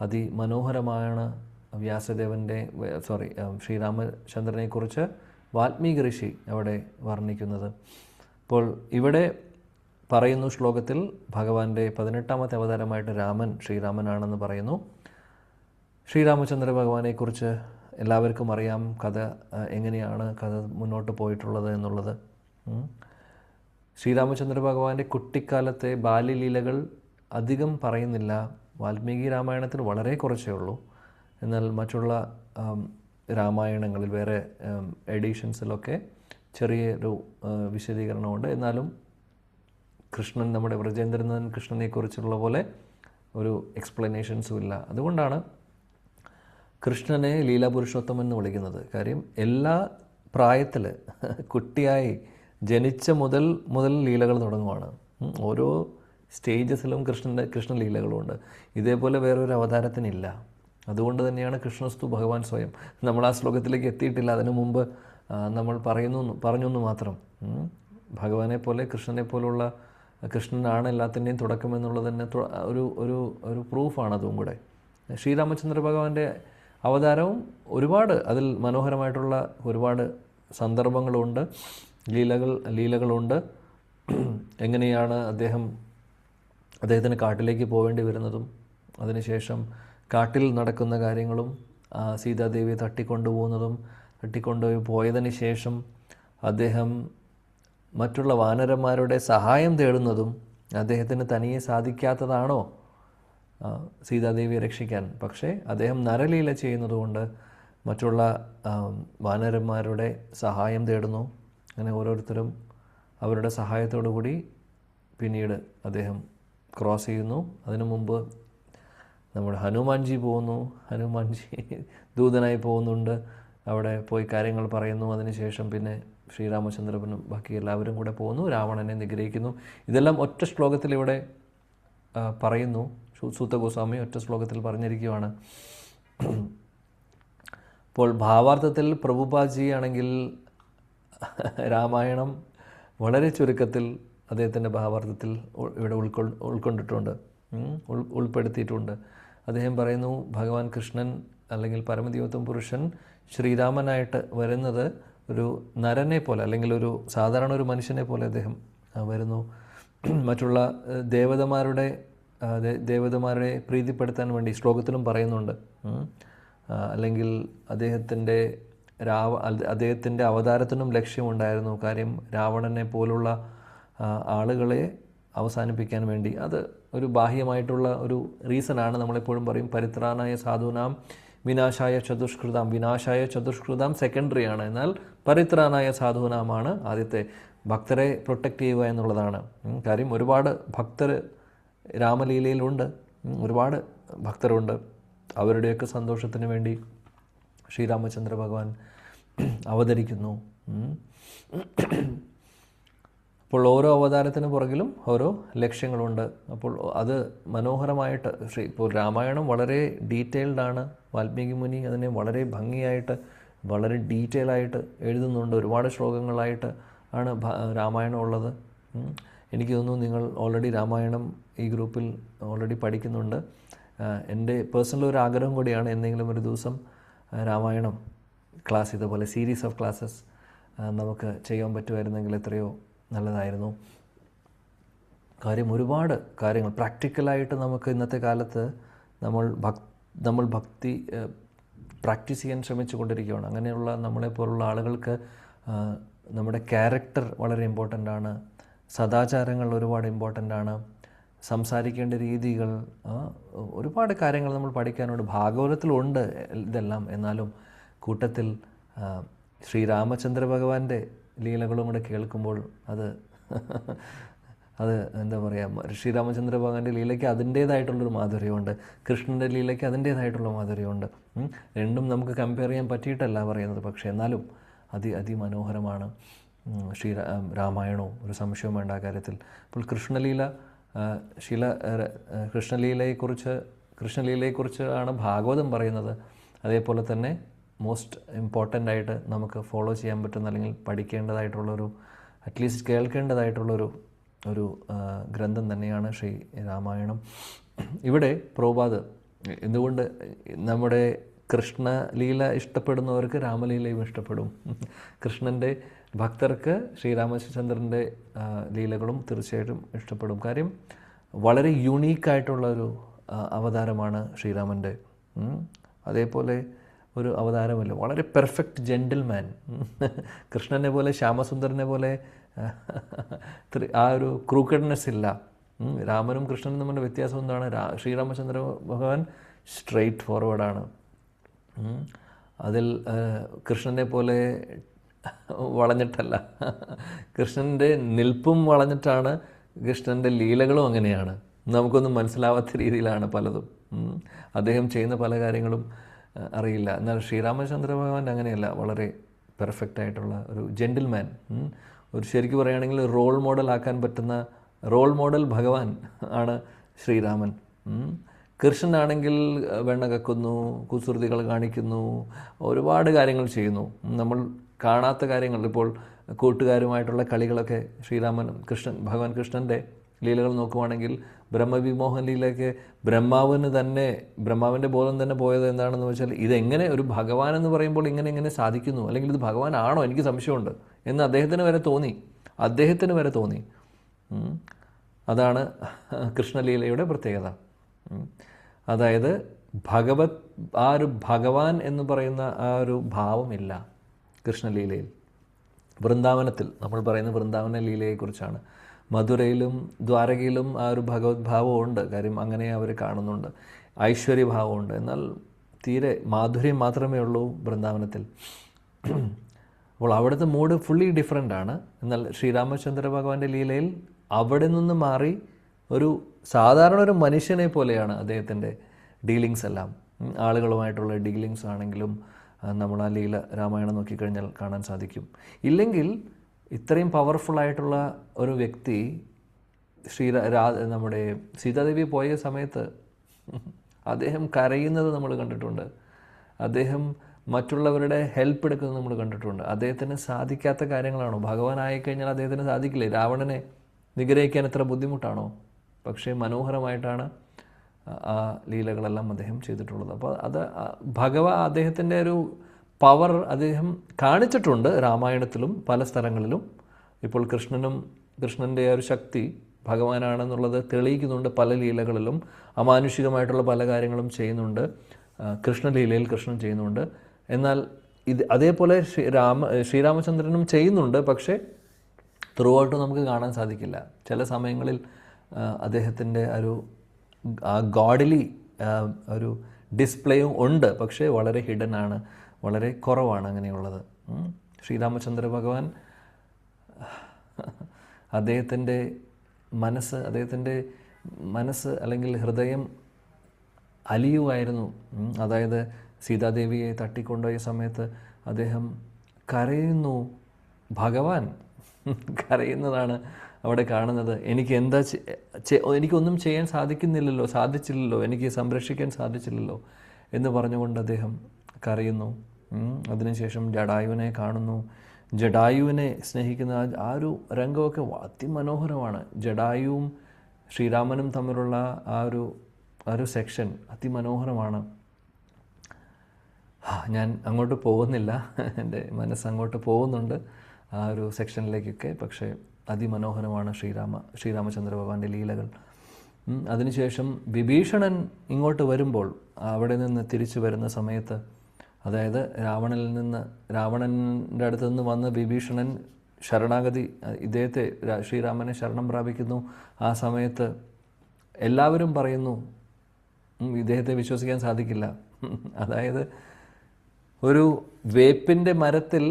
അതിമനോഹരമാണ് വ്യാസദേവൻ്റെ ശ്രീരാമചന്ദ്രനെക്കുറിച്ച് വാൽമീകി ഋഷി അവിടെ വർണ്ണിക്കുന്നത്. അപ്പോൾ ഇവിടെ പറയുന്നു ശ്ലോകത്തിൽ ഭഗവാന്റെ 18-ാമത്തെ അവതാരമായിട്ട് രാമൻ ശ്രീരാമനാണെന്ന് പറയുന്നു. ശ്രീരാമചന്ദ്ര ഭഗവാനെക്കുറിച്ച് എല്ലാവർക്കും അറിയാം. കഥ എങ്ങനെയാണ് കഥ മുന്നോട്ട് പോയിട്ടുള്ളത് എന്നുള്ളത്. ശ്രീരാമചന്ദ്ര ഭഗവാന്റെ കുട്ടിക്കാലത്തെ ബാല്യലീലകൾ അധികം പറയുന്നില്ല. വാൽമീകി രാമായണത്തിൽ വളരെ കുറച്ചേ ഉള്ളൂ. എന്നാൽ മറ്റുള്ള രാമായണങ്ങളിൽ വേറെ എഡിഷൻസിലൊക്കെ ചെറിയൊരു വിശദീകരണമുണ്ട്. എന്നാലും കൃഷ്ണൻ, നമ്മുടെ ബ്രജേന്ദ്രനാഥൻ കൃഷ്ണനെക്കുറിച്ചുള്ള പോലെ ഒരു എക്സ്പ്ലനേഷൻസും ഇല്ല. അതുകൊണ്ടാണ് കൃഷ്ണനെ ലീലാപുരുഷോത്തമൻ എന്ന് വിളിക്കുന്നത്. കാര്യം എല്ലാ പ്രായത്തിൽ കുട്ടിയായി ജനിച്ച മുതൽ ലീലകൾ തുടങ്ങുവാണ്. ഓരോ സ്റ്റേജസിലും കൃഷ്ണലീലകളുണ്ട്. ഇതേപോലെ വേറൊരു അവതാരത്തിനില്ല. അതുകൊണ്ട് തന്നെയാണ് കൃഷ്ണസ്തു ഭഗവാൻ സ്വയം. നമ്മൾ ആ ശ്ലോകത്തിലേക്ക് എത്തിയിട്ടില്ല. അതിനു മുമ്പ് നമ്മൾ പറഞ്ഞു മാത്രം. ഭഗവാനെ പോലെ കൃഷ്ണനെ പോലുള്ള കൃഷ്ണനാണ് എല്ലാത്തിൻ്റെയും തുടക്കം എന്നുള്ളത് തന്നെ ഒരു പ്രൂഫാണ്. അതും കൂടെ ശ്രീരാമചന്ദ്ര ഭഗവാന്റെ അവതാരവും ഒരുപാട് അതിൽ മനോഹരമായിട്ടുള്ള ഒരുപാട് സന്ദർഭങ്ങളുണ്ട്, ലീലകളുണ്ട്. എങ്ങനെയാണ് അദ്ദേഹത്തിന് കാട്ടിലേക്ക് പോവേണ്ടി വരുന്നതും അതിനുശേഷം കാട്ടിൽ നടക്കുന്ന കാര്യങ്ങളും സീതാദേവിയെ തട്ടിക്കൊണ്ടുപോയി പോയതിന് ശേഷം അദ്ദേഹം മറ്റുള്ള വാനരന്മാരുടെ സഹായം തേടുന്നതും അദ്ദേഹത്തിന് തനിയെ സാധിക്കാത്തതാണോ സീതാദേവിയെ രക്ഷിക്കാൻ? പക്ഷേ അദ്ദേഹം നരലീല ചെയ്യുന്നതുകൊണ്ട് മറ്റുള്ള വാനരന്മാരുടെ സഹായം തേടുന്നു. അങ്ങനെ ഓരോരുത്തരും അവരുടെ സഹായത്തോടു കൂടി പിന്നീട് അദ്ദേഹം ക്രോസ് ചെയ്യുന്നു. അതിനു മുമ്പ് നമ്മുടെ ഹനുമാൻജി പോകുന്നു. ഹനുമാൻജി ദൂതനായി പോകുന്നുണ്ട്. അവിടെ പോയി കാര്യങ്ങൾ പറയുന്നു. അതിനുശേഷം പിന്നെ ശ്രീരാമചന്ദ്രനും ബാക്കി എല്ലാവരും കൂടെ പോകുന്നു, രാവണനെ നിഗ്രഹിക്കുന്നു. ഇതെല്ലാം ഒറ്റ ശ്ലോകത്തിൽ ഇവിടെ പറയുന്നു. സൂത ഗോസ്വാമി ഒറ്റ ശ്ലോകത്തിൽ പറഞ്ഞിരിക്കുകയാണ്. അപ്പോൾ ഭാവാർത്ഥത്തിൽ പ്രഭുപാദജി ആണെങ്കിൽ രാമായണം വളരെ ചുരുക്കത്തിൽ അദ്ദേഹത്തിൻ്റെ ഭാവാർത്ഥത്തിൽ ഇവിടെ ഉൾക്കൊണ്ടിട്ടുണ്ട്, ഉൾപ്പെടുത്തിയിട്ടുണ്ട്. അദ്ദേഹം പറയുന്നു ഭഗവാൻ കൃഷ്ണൻ അല്ലെങ്കിൽ പരമദിവ്യത്വം പുരുഷൻ ശ്രീരാമനായിട്ട് വരുന്നത് ഒരു നരനെ പോലെ അല്ലെങ്കിൽ ഒരു സാധാരണ ഒരു മനുഷ്യനെ പോലെ അദ്ദേഹം വരുന്നു. മറ്റുള്ള ദേവതമാരുടെ പ്രീതിപ്പെടുത്താൻ വേണ്ടി ശ്ലോകത്തിലും പറയുന്നുണ്ട്. അല്ലെങ്കിൽ അദ്ദേഹത്തിൻ്റെ അവതാരത്തിനും ലക്ഷ്യമുണ്ടായിരുന്നു. കാര്യം രാവണനെ പോലുള്ള ആളുകളെ അവസാനിപ്പിക്കാൻ വേണ്ടി. അത് ഒരു ബാഹ്യമായിട്ടുള്ള ഒരു റീസണാണ്. നമ്മളെപ്പോഴും പറയും പരിത്രാണായ സാധൂനാം വിനാശായ ചതുഷ്കൃതാം. വിനാശായ ചതുഷ്കൃതാം സെക്കൻഡറിയാണ്, എന്നാൽ പരിത്രാണായ സാധൂനാമാണ് ആദ്യത്തെ. ഭക്തരെ പ്രൊട്ടക്റ്റ് ചെയ്യുക എന്നുള്ളതാണ് കാര്യം. ഒരുപാട് ഭക്തർ രാമലീലയിലുണ്ട്, ഒരുപാട് ഭക്തരുണ്ട്. അവരുടെയൊക്കെ സന്തോഷത്തിന് വേണ്ടി ശ്രീരാമചന്ദ്ര ഭഗവാൻ അവതരിക്കുന്നു. അപ്പോൾ ഓരോ അവതാരത്തിന് പുറകിലും ഓരോ ലക്ഷ്യങ്ങളുണ്ട്. അപ്പോൾ അത് മനോഹരമായിട്ട് ഇപ്പോൾ രാമായണം വളരെ ഡീറ്റെയിൽഡാണ്. വാൽമീകി മുനി അതിനെ വളരെ ഭംഗിയായിട്ട് വളരെ ഡീറ്റെയിലായിട്ട് എഴുതുന്നുണ്ട്. ഒരുപാട് ശ്ലോകങ്ങളായിട്ട് ആണ് രാമായണം ഉള്ളത്. എനിക്ക് തോന്നുന്നു നിങ്ങൾ ഓൾറെഡി രാമായണം ഈ ഗ്രൂപ്പിൽ ഓൾറെഡി പഠിക്കുന്നുണ്ട്. എൻ്റെ പേഴ്സണൽ ഒരു ആഗ്രഹം കൂടിയാണ് എന്തെങ്കിലും ഒരു ദിവസം രാമായണം ക്ലാസ് ഇതുപോലെ സീരീസ് ഓഫ് ക്ലാസ്സസ് നമുക്ക് ചെയ്യാൻ പറ്റുമായിരുന്നെങ്കിൽ എത്രയോ നല്ലതായിരുന്നു. കാര്യം ഒരുപാട് കാര്യങ്ങൾ പ്രാക്ടിക്കലായിട്ട് നമുക്ക് ഇന്നത്തെ കാലത്ത് നമ്മൾ ഭക്തി പ്രാക്ടീസ് ചെയ്യാൻ ശ്രമിച്ചു കൊണ്ടിരിക്കുകയാണ്. അങ്ങനെയുള്ള നമ്മളെപ്പോലുള്ള ആളുകൾക്ക് നമ്മുടെ ക്യാരക്ടർ വളരെ ഇമ്പോർട്ടൻ്റ് ആണ്. സദാചാരങ്ങൾ ഒരുപാട് ഇമ്പോർട്ടൻ്റ് ആണ്. സംസാരിക്കേണ്ട രീതികൾ, ഒരുപാട് കാര്യങ്ങൾ നമ്മൾ പഠിക്കാനുണ്ട്. ഭാഗവതത്തിലുണ്ട് ഇതെല്ലാം. എന്നാലും കൂട്ടത്തിൽ ശ്രീരാമചന്ദ്ര ഭഗവാന്റെ ലീലകളും കൂടെ കേൾക്കുമ്പോൾ അത് എന്താ പറയുക, ശ്രീരാമചന്ദ്ര ഭഗവാന്റെ ലീലയ്ക്ക് അതിൻ്റേതായിട്ടുള്ളൊരു മാധുര്യമുണ്ട്, കൃഷ്ണൻ്റെ ലീലയ്ക്ക് അതിൻ്റേതായിട്ടുള്ള മാധുര്യമുണ്ട്. രണ്ടും നമുക്ക് കമ്പയർ ചെയ്യാൻ പറ്റിയിട്ടല്ല പറയുന്നത്, പക്ഷേ എന്നാലും അതിമനോഹരമാണ് രാമായണവും, ഒരു സംശയവും വേണ്ട ആ കാര്യത്തിൽ. അപ്പോൾ കൃഷ്ണലീലയെക്കുറിച്ച് ആണ് ഭാഗവതം പറയുന്നത്. അതേപോലെ തന്നെ മോസ്റ്റ് ഇമ്പോർട്ടൻ്റ് ആയിട്ട് നമുക്ക് ഫോളോ ചെയ്യാൻ പറ്റുന്ന അല്ലെങ്കിൽ പഠിക്കേണ്ടതായിട്ടുള്ളൊരു അറ്റ്ലീസ്റ്റ് കേൾക്കേണ്ടതായിട്ടുള്ളൊരു ഗ്രന്ഥം തന്നെയാണ് ശ്രീ രാമായണം. ഇവിടെ പ്രഭുപാദ് എന്തുകൊണ്ട് നമ്മുടെ കൃഷ്ണലീല ഇഷ്ടപ്പെടുന്നവർക്ക് രാമലീലയും ഇഷ്ടപ്പെടും, കൃഷ്ണൻ്റെ ഭക്തർക്ക് ശ്രീരാമചന്ദ്രൻ്റെ ലീലകളും തീർച്ചയായിട്ടും ഇഷ്ടപ്പെടും. കാര്യം വളരെ യുണീക്കായിട്ടുള്ളൊരു അവതാരമാണ് ശ്രീരാമൻ്റെ. അതേപോലെ ഒരു അവതാരമല്ല, വളരെ പെർഫെക്റ്റ് ജെൻറ്റിൽമാൻ. കൃഷ്ണനെ പോലെ ശ്യാമസുന്ദരനെ പോലെ ആ ഒരു ക്രൂക്കഡ്നെസ് ഇല്ല. രാമനും കൃഷ്ണനും തമ്മിലുള്ള വ്യത്യാസം എന്താണ്? ശ്രീരാമചന്ദ്ര ഭഗവാൻ സ്ട്രെയിറ്റ് ഫോർവേഡാണ്. അതിൽ കൃഷ്ണനെ പോലെ വളഞ്ഞിട്ടല്ല, കൃഷ്ണൻ്റെ നിൽപ്പും വളഞ്ഞിട്ടാണ്, കൃഷ്ണൻ്റെ ലീലകളും അങ്ങനെയാണ്. നമുക്കൊന്നും മനസ്സിലാവാത്ത രീതിയിലാണ് പലതും. അദ്ദേഹം ചെയ്യുന്ന പല കാര്യങ്ങളും അറിയില്ല. എന്നാൽ ശ്രീരാമചന്ദ്ര ഭഗവാൻ അങ്ങനെയല്ല, വളരെ പെർഫെക്റ്റ് ആയിട്ടുള്ള ഒരു ജെൻറ്റിൽമാൻ. ഒരു ശരിക്കും പറയുകയാണെങ്കിൽ റോൾ മോഡൽ ആക്കാൻ പറ്റുന്ന റോൾ മോഡൽ ഭഗവാൻ ആണ് ശ്രീരാമൻ. കൃഷ്ണനാണെങ്കിൽ വെണ്ണ കക്കുന്നു, കുസൃതികൾ കാണിക്കുന്നു, ഒരുപാട് കാര്യങ്ങൾ ചെയ്യുന്നു, നമ്മൾ കാണാത്ത കാര്യങ്ങൾ. ഇപ്പോൾ കൂട്ടുകാരുമായിട്ടുള്ള കളികളൊക്കെ ഭഗവാൻ കൃഷ്ണൻ്റെ ലീലകൾ നോക്കുവാണെങ്കിൽ ബ്രഹ്മവിമോഹൻ ലീലയ്ക്ക് ബ്രഹ്മാവിൻ്റെ ബോധം തന്നെ പോയത് എന്താണെന്ന് വെച്ചാൽ ഇതെങ്ങനെ ഒരു ഭഗവാൻ എന്ന് പറയുമ്പോൾ ഇങ്ങനെ സാധിക്കുന്നു, അല്ലെങ്കിൽ ഇത് ഭഗവാൻ ആണോ, എനിക്ക് സംശയമുണ്ട് എന്ന് അദ്ദേഹത്തിന് വരെ തോന്നി. അതാണ് കൃഷ്ണലീലയുടെ പ്രത്യേകത. അതായത് ആ ഒരു ഭഗവാൻ എന്ന് പറയുന്ന ആ ഒരു ഭാവമില്ല കൃഷ്ണലീലയിൽ. വൃന്ദാവനത്തിൽ നമ്മൾ പറയുന്ന വൃന്ദാവന ലീലയെക്കുറിച്ചാണ്. മധുരയിലും ദ്വാരകയിലും ആ ഒരു ഭഗവത് ഭാവമുണ്ട്. കാര്യം അങ്ങനെ അവർ കാണുന്നുണ്ട്, ഐശ്വര്യഭാവമുണ്ട്. എന്നാൽ തീരെ മാധുര്യം മാത്രമേ ഉള്ളൂ വൃന്ദാവനത്തിൽ. അപ്പോൾ അവിടുത്തെ മൂഡ് ഫുള്ളി ഡിഫറെൻ്റ് ആണ്. എന്നാൽ ശ്രീരാമചന്ദ്ര ഭഗവാന്റെ ലീലയിൽ അവിടെ നിന്ന് മാറി ഒരു സാധാരണ ഒരു മനുഷ്യനെ പോലെയാണ് അദ്ദേഹത്തിൻ്റെ ഡീലിങ്സ് എല്ലാം. ആളുകളുമായിട്ടുള്ള ഡീലിങ്സ് ആണെങ്കിലും നമ്മൾ ആ ലീല രാമായണം നോക്കിക്കഴിഞ്ഞാൽ കാണാൻ സാധിക്കും. ഇല്ലെങ്കിൽ ഇത്രയും പവർഫുള്ളായിട്ടുള്ള ഒരു വ്യക്തി നമ്മുടെ സീതാദേവി പോയ സമയത്ത് അദ്ദേഹം കരയുന്നത് നമ്മൾ കണ്ടിട്ടുണ്ട്, അദ്ദേഹം മറ്റുള്ളവരുടെ ഹെൽപ്പ് എടുക്കുന്നത് നമ്മൾ കണ്ടിട്ടുണ്ട്. അദ്ദേഹത്തിന് സാധിക്കാത്ത കാര്യങ്ങളാണോ? ഭഗവാൻ ആയിക്കഴിഞ്ഞാൽ അദ്ദേഹത്തിന് സാധിക്കില്ലേ? രാവണനെ നിഗ്രഹിക്കാൻ എത്ര ബുദ്ധിമുട്ടാണോ? പക്ഷേ മനോഹരമായിട്ടാണ് ആ ലീലകളെല്ലാം അദ്ദേഹം ചെയ്തിട്ടുള്ളത്. അപ്പോൾ അത് അദ്ദേഹത്തിൻ്റെ ഒരു പവർ അദ്ദേഹം കാണിച്ചിട്ടുണ്ട് രാമായണത്തിലും പല സ്ഥലങ്ങളിലും. ഇപ്പോൾ കൃഷ്ണൻ്റെ ഒരു ശക്തി ഭഗവാനാണെന്നുള്ളത് തെളിയിക്കുന്നുണ്ട് പല ലീലകളിലും. അമാനുഷികമായിട്ടുള്ള പല കാര്യങ്ങളും ചെയ്യുന്നുണ്ട് കൃഷ്ണലീലയിൽ, കൃഷ്ണൻ ചെയ്യുന്നുണ്ട്. എന്നാൽ അതേപോലെ ശ്രീരാമചന്ദ്രനും ചെയ്യുന്നുണ്ട്. പക്ഷേ ത്രൂ ഔട്ട് നമുക്ക് കാണാൻ സാധിക്കില്ല. ചില സമയങ്ങളിൽ അദ്ദേഹത്തിൻ്റെ ആ ഗോഡ്ലി ഒരു ഡിസ്പ്ലേയും ഉണ്ട്, പക്ഷേ വളരെ ഹിഡൻ ആണ്, വളരെ കുറവാണ് അങ്ങനെയുള്ളത്. ശ്രീരാമചന്ദ്ര ഭഗവാൻ അദ്ദേഹത്തിൻ്റെ മനസ്സ് അല്ലെങ്കിൽ ഹൃദയം അലിയുമായിരുന്നു. അതായത് സീതാദേവിയെ തട്ടിക്കൊണ്ടുപോയ സമയത്ത് അദ്ദേഹം കരയുന്നു, ഭഗവാൻ കരയുന്നതാണ് അവിടെ കാണുന്നത്. എനിക്കൊന്നും ചെയ്യാൻ സാധിച്ചില്ലല്ലോ, എനിക്ക് സംരക്ഷിക്കാൻ സാധിച്ചില്ലല്ലോ എന്ന് പറഞ്ഞുകൊണ്ട് അദ്ദേഹം കരയുന്നു. അതിനുശേഷം ജടായുവിനെ കാണുന്നു. ജടായുവിനെ സ്നേഹിക്കുന്ന ആ ഒരു രംഗമൊക്കെ അതിമനോഹരമാണ്. ജടായുവും ശ്രീരാമനും തമ്മിലുള്ള ആ ഒരു സെക്ഷൻ അതിമനോഹരമാണ്. ഞാൻ അങ്ങോട്ട് പോകുന്നില്ല, എൻ്റെ മനസ്സങ്ങോട്ട് പോകുന്നുണ്ട് ആ ഒരു സെക്ഷനിലേക്കൊക്കെ. പക്ഷേ അതിമനോഹരമാണ് ശ്രീരാമചന്ദ്ര ഭഗവാന്റെ ലീലകൾ. അതിനുശേഷം വിഭീഷണൻ ഇങ്ങോട്ട് വരുമ്പോൾ, അവിടെ നിന്ന് തിരിച്ചു വരുന്ന സമയത്ത്, അതായത് രാവണൻ്റെ അടുത്ത് നിന്ന് വന്ന് വിഭീഷണൻ ശരണാഗതി, ഇദ്ദേഹത്തെ ശ്രീരാമനെ ശരണം പ്രാപിക്കുന്നു. ആ സമയത്ത് എല്ലാവരും പറയുന്നു ഇദ്ദേഹത്തെ വിശ്വസിക്കാൻ സാധിക്കില്ല. അതായത് ഒരു വേപ്പിൻ്റെ മരത്തിൽ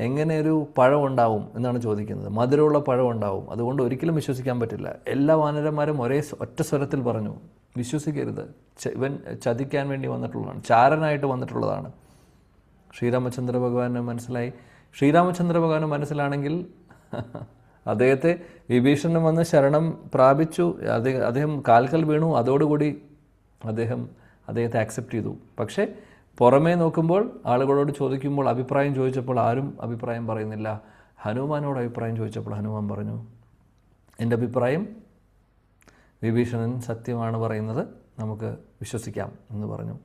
എങ്ങനെ ഒരു പഴം ഉണ്ടാവും എന്നാണ് ചോദിക്കുന്നത്. മധുരമുള്ള പഴം ഉണ്ടാവും, അതുകൊണ്ട് ഒരിക്കലും വിശ്വസിക്കാൻ പറ്റില്ല. എല്ലാ വാനരന്മാരും ഒറ്റ സ്വരത്തിൽ പറഞ്ഞു, വിശ്വസിക്കരുത്, ഇവൻ ചതിക്കാൻ വേണ്ടി വന്നിട്ടുള്ളതാണ്, ചാരനായിട്ട് വന്നിട്ടുള്ളതാണ്. ശ്രീരാമചന്ദ്ര ഭഗവാന് മനസ്സിലായി. ശ്രീരാമചന്ദ്ര ഭഗവാന് മനസ്സിലാണെങ്കിൽ അദ്ദേഹത്തെ വിഭീഷണൻ വന്ന് ശരണം പ്രാപിച്ചു, അദ്ദേഹം കാൽക്കൽ വീണു, അതോടുകൂടി അദ്ദേഹത്തെ ആക്സെപ്റ്റ് ചെയ്തു. പക്ഷേ പുറമേ നോക്കുമ്പോൾ, ആളുകളോട് ചോദിക്കുമ്പോൾ, അഭിപ്രായം ചോദിച്ചപ്പോൾ ആരും അഭിപ്രായം പറയുന്നില്ല. ഹനുമാനോട് അഭിപ്രായം ചോദിച്ചപ്പോൾ ഹനുമാൻ പറഞ്ഞു, എൻ്റെ അഭിപ്രായം വിഭീഷണൻ സത്യമാണ് പറയുന്നത്, നമുക്ക് വിശ്വസിക്കാം എന്ന് പറഞ്ഞു.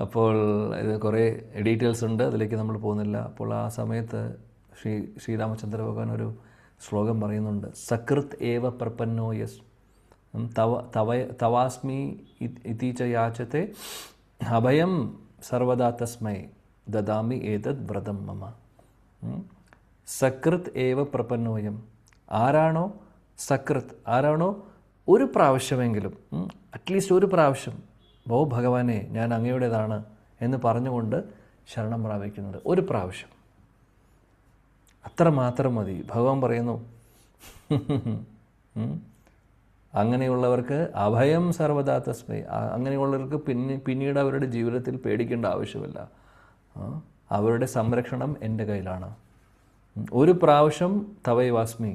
അപ്പോൾ ഇത് കുറേ ഡീറ്റെയിൽസ് ഉണ്ട്, അതിലേക്ക് നമ്മൾ പോകുന്നില്ല. അപ്പോൾ ആ സമയത്ത് ശ്രീരാമചന്ദ്ര ഭഗവാൻ ഒരു ശ്ലോകം പറയുന്നുണ്ട്. സകൃത് ഏവ പ്രപന്നോ യസ് തവാസ്മി ഇതി ച യാചത്തെ അഭയം സർവദാ തസ്മൈ ദദാമി ഏതത് വ്രതം മമ. സകൃത് ഏവ പ്രപന്നോയം. ആരാണോ സകൃത്, ആരാണോ ഒരു പ്രാവശ്യമെങ്കിലും, അറ്റ്ലീസ്റ്റ് ഒരു പ്രാവശ്യം, ഓ ഭഗവാനെ ഞാൻ അങ്ങയുടേതാണ് എന്ന് പറഞ്ഞുകൊണ്ട് ശരണം പ്രാപിക്കുന്നത്, ഒരു പ്രാവശ്യം, അത്ര മാത്രം മതി. ഭഗവാൻ പറയുന്നു അങ്ങനെയുള്ളവർക്ക് അഭയം സർവദാ തസ്മൈ, അങ്ങനെയുള്ളവർക്ക് പിന്നീട് അവരുടെ ജീവിതത്തിൽ പേടിക്കേണ്ട ആവശ്യമില്ല. അവരുടെ സംരക്ഷണം എൻ്റെ കയ്യിലാണ്. ഒരു പ്രാവശ്യം തവൈവാസ്മി,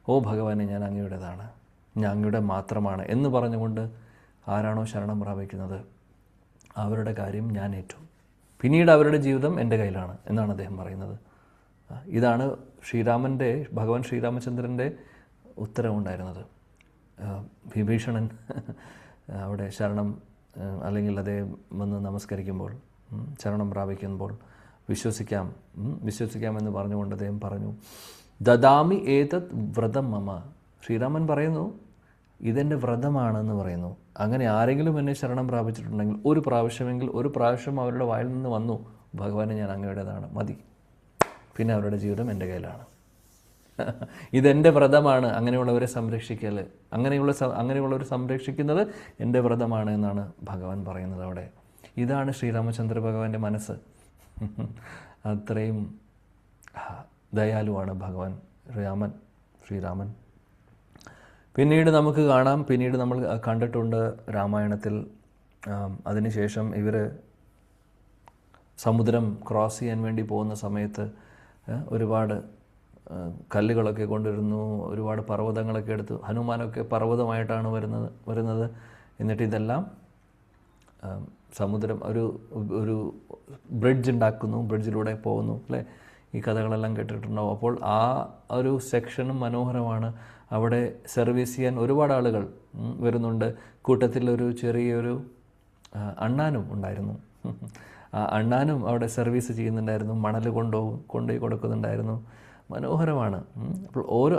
ഓ ഭഗവാനെ ഞാൻ അങ്ങയുടേതാണ്, ഞാൻ അങ്ങയുടെ മാത്രമാണ് എന്ന് പറഞ്ഞുകൊണ്ട് ആരാണോ ശരണം പ്രാപിക്കുന്നത് അവരുടെ കാര്യം ഞാൻ ഏറ്റു, പിന്നീട് അവരുടെ ജീവിതം എൻ്റെ കയ്യിലാണ് എന്നാണ് അദ്ദേഹം പറയുന്നത്. ഇതാണ് ഭഗവാൻ ശ്രീരാമചന്ദ്രൻ്റെ ഉത്തരവുണ്ടായിരുന്നത്. വിഭീഷണൻ അവിടെ അല്ലെങ്കിൽ അദ്ദേഹം വന്ന് നമസ്കരിക്കുമ്പോൾ, ശരണം പ്രാപിക്കുമ്പോൾ വിശ്വസിക്കാമെന്ന് പറഞ്ഞുകൊണ്ട് അദ്ദേഹം പറഞ്ഞു, ദദാമി ഏതത് വ്രതം മമ. ശ്രീരാമൻ പറയുന്നു ഇതെൻ്റെ വ്രതമാണെന്ന് പറയുന്നു. അങ്ങനെ ആരെങ്കിലും എന്നെ ശരണം പ്രാപിച്ചിട്ടുണ്ടെങ്കിൽ ഒരു പ്രാവശ്യം അവരുടെ വായിൽ നിന്ന് വന്നു, ഭഗവാനെ ഞാൻ അങ്ങയുടേതാണ്, മതി, പിന്നെ അവരുടെ ജീവിതം എൻ്റെ കയ്യിലാണ്. ഇതെൻ്റെ വ്രതമാണ്, അങ്ങനെയുള്ളവരെ സംരക്ഷിക്കൽ, അങ്ങനെയുള്ളവർ സംരക്ഷിക്കുന്നത് എൻ്റെ വ്രതമാണ് എന്നാണ് ഭഗവാൻ പറയുന്നത് അവിടെ. ഇതാണ് ശ്രീരാമചന്ദ്ര ഭഗവാന്റെ മനസ്സ്. അത്രയും ദയാലുവാണ് ഭഗവാൻ ശ്രീരാമൻ. പിന്നീട് നമുക്ക് കാണാം, പിന്നീട് നമ്മൾ കണ്ടിട്ടുണ്ട് രാമായണത്തിൽ. അതിനുശേഷം ഇവർ സമുദ്രം ക്രോസ് ചെയ്യാൻ വേണ്ടി പോകുന്ന സമയത്ത് ഒരുപാട് കല്ലുകളൊക്കെ കൊണ്ടുവരുന്നു, ഒരുപാട് പർവ്വതങ്ങളൊക്കെ എടുത്ത്. ഹനുമാനൊക്കെ പർവ്വതമായിട്ടാണ് വരുന്നത്. എന്നിട്ട് ഇതെല്ലാം സമുദ്രം ഒരു ബ്രിഡ്ജ് ഉണ്ടാക്കുന്നു, ബ്രിഡ്ജിലൂടെ പോകുന്നു, അല്ലേ? ഈ കഥകളെല്ലാം കേട്ടിട്ടുണ്ടാവും. അപ്പോൾ ആ ഒരു സെക്ഷനും മനോഹരമാണ്. അവിടെ സർവീസ് ചെയ്യാൻ ഒരുപാട് ആളുകൾ വരുന്നുണ്ട്. കൂട്ടത്തിൽ ഒരു ചെറിയൊരു അണ്ണാനും ഉണ്ടായിരുന്നു. അണ്ണാനും അവിടെ സർവീസ് ചെയ്യുന്നുണ്ടായിരുന്നു, മണൽ കൊണ്ടുപോയി കൊടുക്കുന്നുണ്ടായിരുന്നു. മനോഹരമാണ്.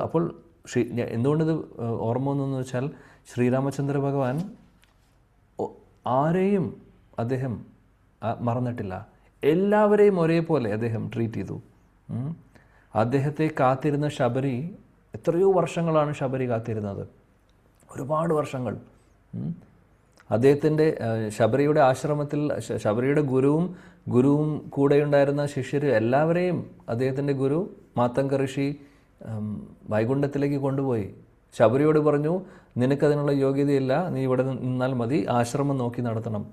അപ്പോൾ എന്തുകൊണ്ടിത് ഓർമ്മ വന്നെന്ന് വെച്ചാൽ, ശ്രീരാമചന്ദ്ര ഭഗവാൻ ആരെയും അദ്ദേഹം മറന്നിട്ടില്ല. എല്ലാവരെയും ഒരേപോലെ അദ്ദേഹം ട്രീറ്റ് ചെയ്തു. അദ്ദേഹത്തെ കാത്തിരുന്ന ശബരി, എത്രയോ വർഷങ്ങളാണ് ശബരി കാത്തിരുന്നത്, ഒരുപാട് വർഷങ്ങൾ. അദ്ദേഹത്തിൻ്റെ ശബരിയുടെ ആശ്രമത്തിൽ ശബരിയുടെ ഗുരുവും കൂടെയുണ്ടായിരുന്ന ശിഷ്യർ എല്ലാവരെയും അദ്ദേഹത്തിൻ്റെ ഗുരു മാതംഗ ഋഷി വൈകുണ്ഠത്തിലേക്ക് കൊണ്ടുപോയി. ശബരിയോട് പറഞ്ഞു, നിനക്കതിനുള്ള യോഗ്യതയില്ല, നീ ഇവിടെ നിന്നാൽ മതി, ആശ്രമം നോക്കി നടത്തണം,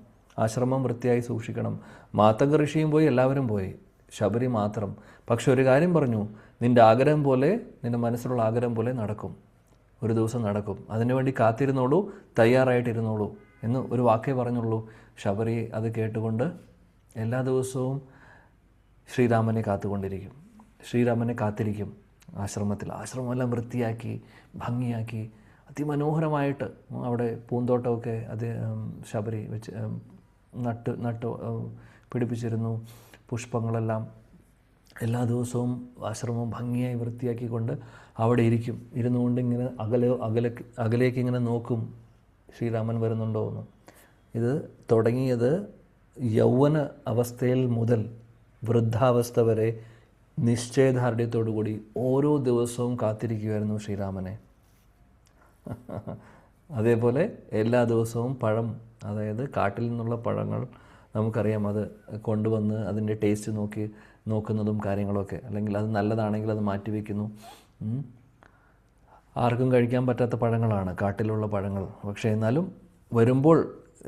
ആശ്രമം വൃത്തിയായി സൂക്ഷിക്കണം. മാതംഗ ഋഷിയും പോയി, എല്ലാവരും പോയി, ശബരി മാത്രം. പക്ഷെ ഒരു കാര്യം പറഞ്ഞു, നിൻ്റെ ആഗ്രഹം പോലെ, നിൻ്റെ മനസ്സിലുള്ള ആഗ്രഹം പോലെ നടക്കും, ഒരു ദിവസം നടക്കും, അതിനുവേണ്ടി കാത്തിരുന്നോളൂ, തയ്യാറായിട്ടിരുന്നോളൂ എന്ന് ഒരു വാക്കേ പറഞ്ഞുള്ളൂ. ശബരി അത് കേട്ടുകൊണ്ട് എല്ലാ ദിവസവും ശ്രീരാമനെ കാത്തിരിക്കും ആശ്രമമെല്ലാം വൃത്തിയാക്കി ഭംഗിയാക്കി അതിമനോഹരമായിട്ട് അവിടെ പൂന്തോട്ടമൊക്കെ ശബരി വെച്ച് നട്ട് പിടിപ്പിച്ചിരുന്നു. പുഷ്പങ്ങളെല്ലാം എല്ലാ ദിവസവും ആശ്രമം ഭംഗിയായി വൃത്തിയാക്കിക്കൊണ്ട് അവിടെ ഇരുന്നുകൊണ്ട് ഇങ്ങനെ അകലേക്ക് ഇങ്ങനെ നോക്കും, ശ്രീരാമൻ വരുന്നുണ്ടോ എന്ന്. ഇത് തുടങ്ങിയത് യൗവന അവസ്ഥയിൽ മുതൽ വൃദ്ധാവസ്ഥ വരെ നിശ്ചയദാർഢ്യത്തോടു കൂടി ഓരോ ദിവസവും കാത്തിരിക്കുമായിരുന്നു ശ്രീരാമനെ. അതേപോലെ എല്ലാ ദിവസവും പഴം, അതായത് കാട്ടിൽ നിന്നുള്ള പഴങ്ങൾ നമുക്കറിയാം, അത് കൊണ്ടുവന്ന് അതിൻ്റെ ടേസ്റ്റ് നോക്കുന്നതും കാര്യങ്ങളൊക്കെ, അല്ലെങ്കിൽ അത് നല്ലതാണെങ്കിൽ അത് മാറ്റിവെക്കുന്നു. ആർക്കും കഴിക്കാൻ പറ്റാത്ത പഴങ്ങളാണ് കാട്ടിലുള്ള പഴങ്ങൾ. പക്ഷേ എന്നാലും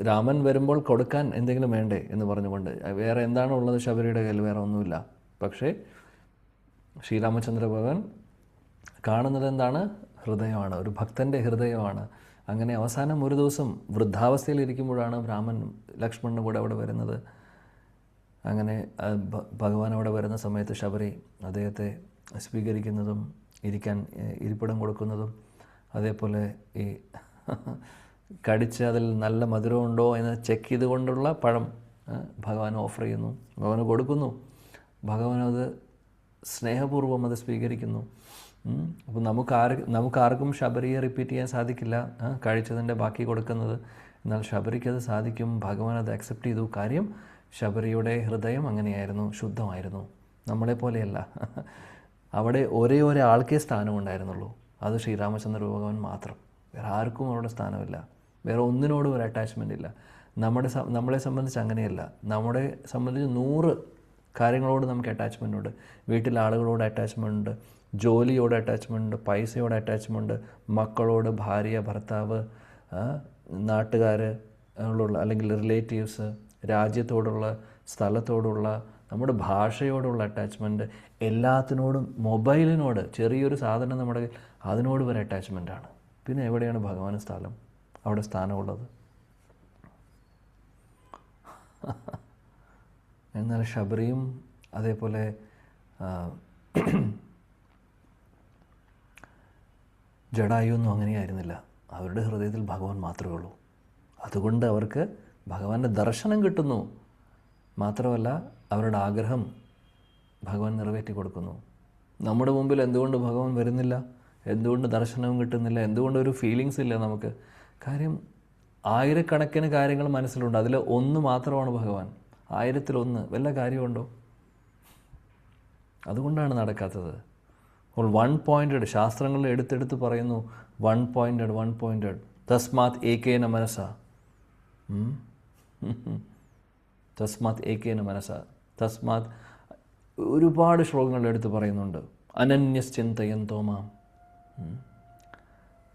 രാമൻ വരുമ്പോൾ കൊടുക്കാൻ എന്തെങ്കിലും വേണ്ടേ എന്ന് പറഞ്ഞുകൊണ്ട്, വേറെ എന്താണോ ഉള്ളത് ശബരിയുടെ കയ്യിൽ, വേറെ ഒന്നുമില്ല. പക്ഷേ ശ്രീരാമചന്ദ്ര ഭഗവാൻ കാണുന്നത് എന്താണ്? ഹൃദയമാണ്, ഒരു ഭക്തൻ്റെ ഹൃദയമാണ്. അങ്ങനെ അവസാനം ഒരു ദിവസം വൃദ്ധാവസ്ഥയിലിരിക്കുമ്പോഴാണ് രാമൻ ലക്ഷ്മണനും കൂടെ അവിടെ വരുന്നത്. അങ്ങനെ ഭഗവാൻ അവിടെ വരുന്ന സമയത്ത് ശബരി അദ്ദേഹത്തെ സ്വീകരിക്കുന്നതും ഇരിപ്പിടം കൊടുക്കുന്നതും, അതേപോലെ ഈ കടിച്ച് അതിൽ നല്ല മധുരമുണ്ടോ എന്ന് ചെക്ക് ചെയ്തുകൊണ്ടുള്ള പഴം ഭഗവാൻ ഓഫർ ചെയ്യുന്നു, ഭഗവാന് കൊടുക്കുന്നു. ഭഗവാൻ അത് സ്നേഹപൂർവ്വം അത് സ്വീകരിക്കുന്നു. അപ്പോൾ നമുക്കാർക്കും ശബരിയെ റിപ്പീറ്റ് ചെയ്യാൻ സാധിക്കില്ല, കഴിച്ചതിൻ്റെ ബാക്കി കൊടുക്കുന്നത്. എന്നാൽ ശബരിക്കത് സാധിക്കും. ഭഗവാൻ അത് അക്സെപ്റ്റ് ചെയ്തു. കാര്യം ശബരിയുടെ ഹൃദയം അങ്ങനെയായിരുന്നു, ശുദ്ധമായിരുന്നു, നമ്മളെപ്പോലെയല്ല. അവിടെ ഒരേ ആൾക്കേ സ്ഥാനമുണ്ടായിരുന്നുള്ളൂ, അത് ശ്രീരാമചന്ദ്ര ഭഗവാൻ മാത്രം. വേറെ ആർക്കും അവിടെ സ്ഥാനമില്ല, വേറെ ഒന്നിനോടും ഒരു അറ്റാച്ച്മെൻ്റ് ഇല്ല. നമ്മളെ സംബന്ധിച്ച് അങ്ങനെയല്ല. നമ്മളെ സംബന്ധിച്ച് 100 കാര്യങ്ങളോട് നമുക്ക് അറ്റാച്ച്മെൻ്റ് ഉണ്ട്. വീട്ടിലെ ആളുകളോട് അറ്റാച്ച്മെൻ്റ് ഉണ്ട്, ജോലിയോട് അറ്റാച്ച്മെൻ്റ് ഉണ്ട്, പൈസയോട് അറ്റാച്ച്മെൻ്റ്, മക്കളോട്, ഭാര്യ, ഭർത്താവ്, നാട്ടുകാർ അല്ലെങ്കിൽ റിലേറ്റീവ്സ്, രാജ്യത്തോടുള്ള, സ്ഥലത്തോടുള്ള, നമ്മുടെ ഭാഷയോടുള്ള അറ്റാച്ച്മെൻറ്റ്, എല്ലാത്തിനോടും, മൊബൈലിനോട്, ചെറിയൊരു സാധനം നമ്മുടെ അതിനോട് വരെ അറ്റാച്ച്മെൻറ്റാണ്. പിന്നെ എവിടെയാണ് ഭഗവാന് അവിടെ സ്ഥാനമുള്ളത്? എന്നാൽ ശബരിയും അതേപോലെ ജടായുവൊന്നും അങ്ങനെയായിരുന്നില്ല. അവരുടെ ഹൃദയത്തിൽ ഭഗവാൻ മാത്രമേ ഉള്ളൂ. അതുകൊണ്ട് അവർക്ക് ഭഗവാന്റെ ദർശനം കിട്ടുന്നു. മാത്രമല്ല അവരുടെ ആഗ്രഹം ഭഗവാൻ നിറവേറ്റി കൊടുക്കുന്നു. നമ്മുടെ മുമ്പിൽ എന്തുകൊണ്ട് ഭഗവാൻ വരുന്നില്ല? എന്തുകൊണ്ട് ദർശനവും കിട്ടുന്നില്ല? എന്തുകൊണ്ട് ഒരു ഫീലിങ്സ് ഇല്ല നമുക്ക്? കാര്യം ആയിരക്കണക്കിന് കാര്യങ്ങൾ മനസ്സിലുണ്ട്, അതിൽ ഒന്ന് മാത്രമാണ് ഭഗവാൻ. 1000-1 വല്ല കാര്യമുണ്ടോ? അതുകൊണ്ടാണ് നടക്കാത്തത്. അപ്പോൾ 1 പോയിൻറ്റഡ്, ശാസ്ത്രങ്ങളിൽ എടുത്തെടുത്ത് പറയുന്നു, 1 പോയിൻറ്റഡ് തസ്മാത് ഏകേന മനസ, തസ്മാത് ഒരുപാട് ശ്ലോകങ്ങൾ എടുത്ത് പറയുന്നുണ്ട്. അനന്യശ്ചിന്തയന്തോ മാം.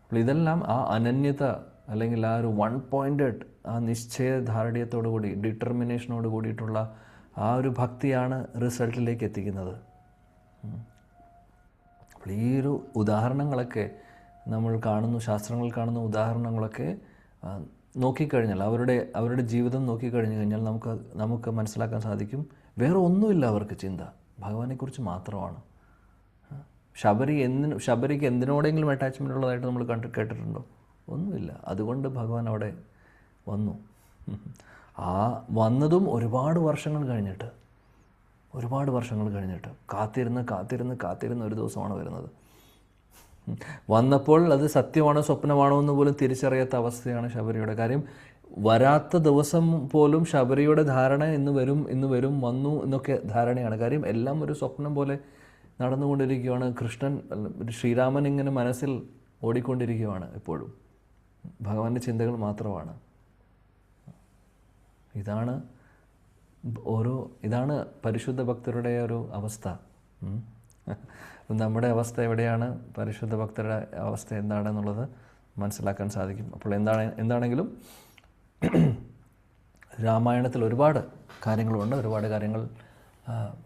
അപ്പോൾ ഇതെല്ലാം ആ അനന്യത, അല്ലെങ്കിൽ ആ ഒരു 1 പോയിൻറ്റഡ്, ആ നിശ്ചയദാർഢ്യത്തോടു കൂടി, ഡിറ്റർമിനേഷനോട് കൂടിയിട്ടുള്ള ആ ഒരു ഭക്തിയാണ് റിസൾട്ടിലേക്ക് എത്തിക്കുന്നത്. അപ്പോൾ ഈ ഒരു ഉദാഹരണങ്ങളൊക്കെ നമ്മൾ കാണുന്നു, ശാസ്ത്രങ്ങളിൽ കാണുന്ന ഉദാഹരണങ്ങളൊക്കെ നോക്കിക്കഴിഞ്ഞാൽ, അവരുടെ ജീവിതം നോക്കിക്കഴിഞ്ഞു കഴിഞ്ഞാൽ നമുക്ക് മനസ്സിലാക്കാൻ സാധിക്കും, വേറെ ഒന്നുമില്ല അവർക്ക് ചിന്ത, ഭഗവാനെക്കുറിച്ച് മാത്രമാണ്. ശബരിക്ക് എന്തിനോടെങ്കിലും അറ്റാച്ച്മെൻ്റ് ഉള്ളതായിട്ട് നമ്മൾ കേട്ടിട്ടുണ്ടോ? ഒന്നുമില്ല. അതുകൊണ്ട് ഭഗവാൻ അവിടെ വന്നു. ആ വന്നതും ഒരുപാട് വർഷങ്ങൾ കഴിഞ്ഞിട്ട്, കാത്തിരുന്ന് ഒരു ദിവസമാണ് വരുന്നത്. വന്നപ്പോൾ അത് സത്യമാണോ സ്വപ്നമാണോ എന്ന് പോലും തിരിച്ചറിയാത്ത അവസ്ഥയാണ് ശബരിയുടെ. കാര്യം വരാത്ത ദിവസം പോലും ശബരിയുടെ ധാരണ ഇന്ന് വരും വന്നു എന്നൊക്കെ ധാരണയാണ്. കാര്യം എല്ലാം ഒരു സ്വപ്നം പോലെ നടന്നുകൊണ്ടിരിക്കുകയാണ്. ശ്രീരാമൻ ഇങ്ങനെ മനസ്സിൽ ഓടിക്കൊണ്ടിരിക്കുകയാണ് എപ്പോഴും. ഭഗവാന്റെ ചിന്തകൾ മാത്രമാണ്. ഇതാണ് പരിശുദ്ധ ഭക്തരുടെ ഒരു അവസ്ഥ. നമ്മുടെ അവസ്ഥ എവിടെയാണ്, പരിശുദ്ധ ഭക്തരുടെ അവസ്ഥ എന്താണെന്നുള്ളത് മനസ്സിലാക്കാൻ സാധിക്കും. അപ്പോൾ എന്താണെങ്കിലും രാമായണത്തിൽ ഒരുപാട് കാര്യങ്ങളുണ്ട്, ഒരുപാട് കാര്യങ്ങൾ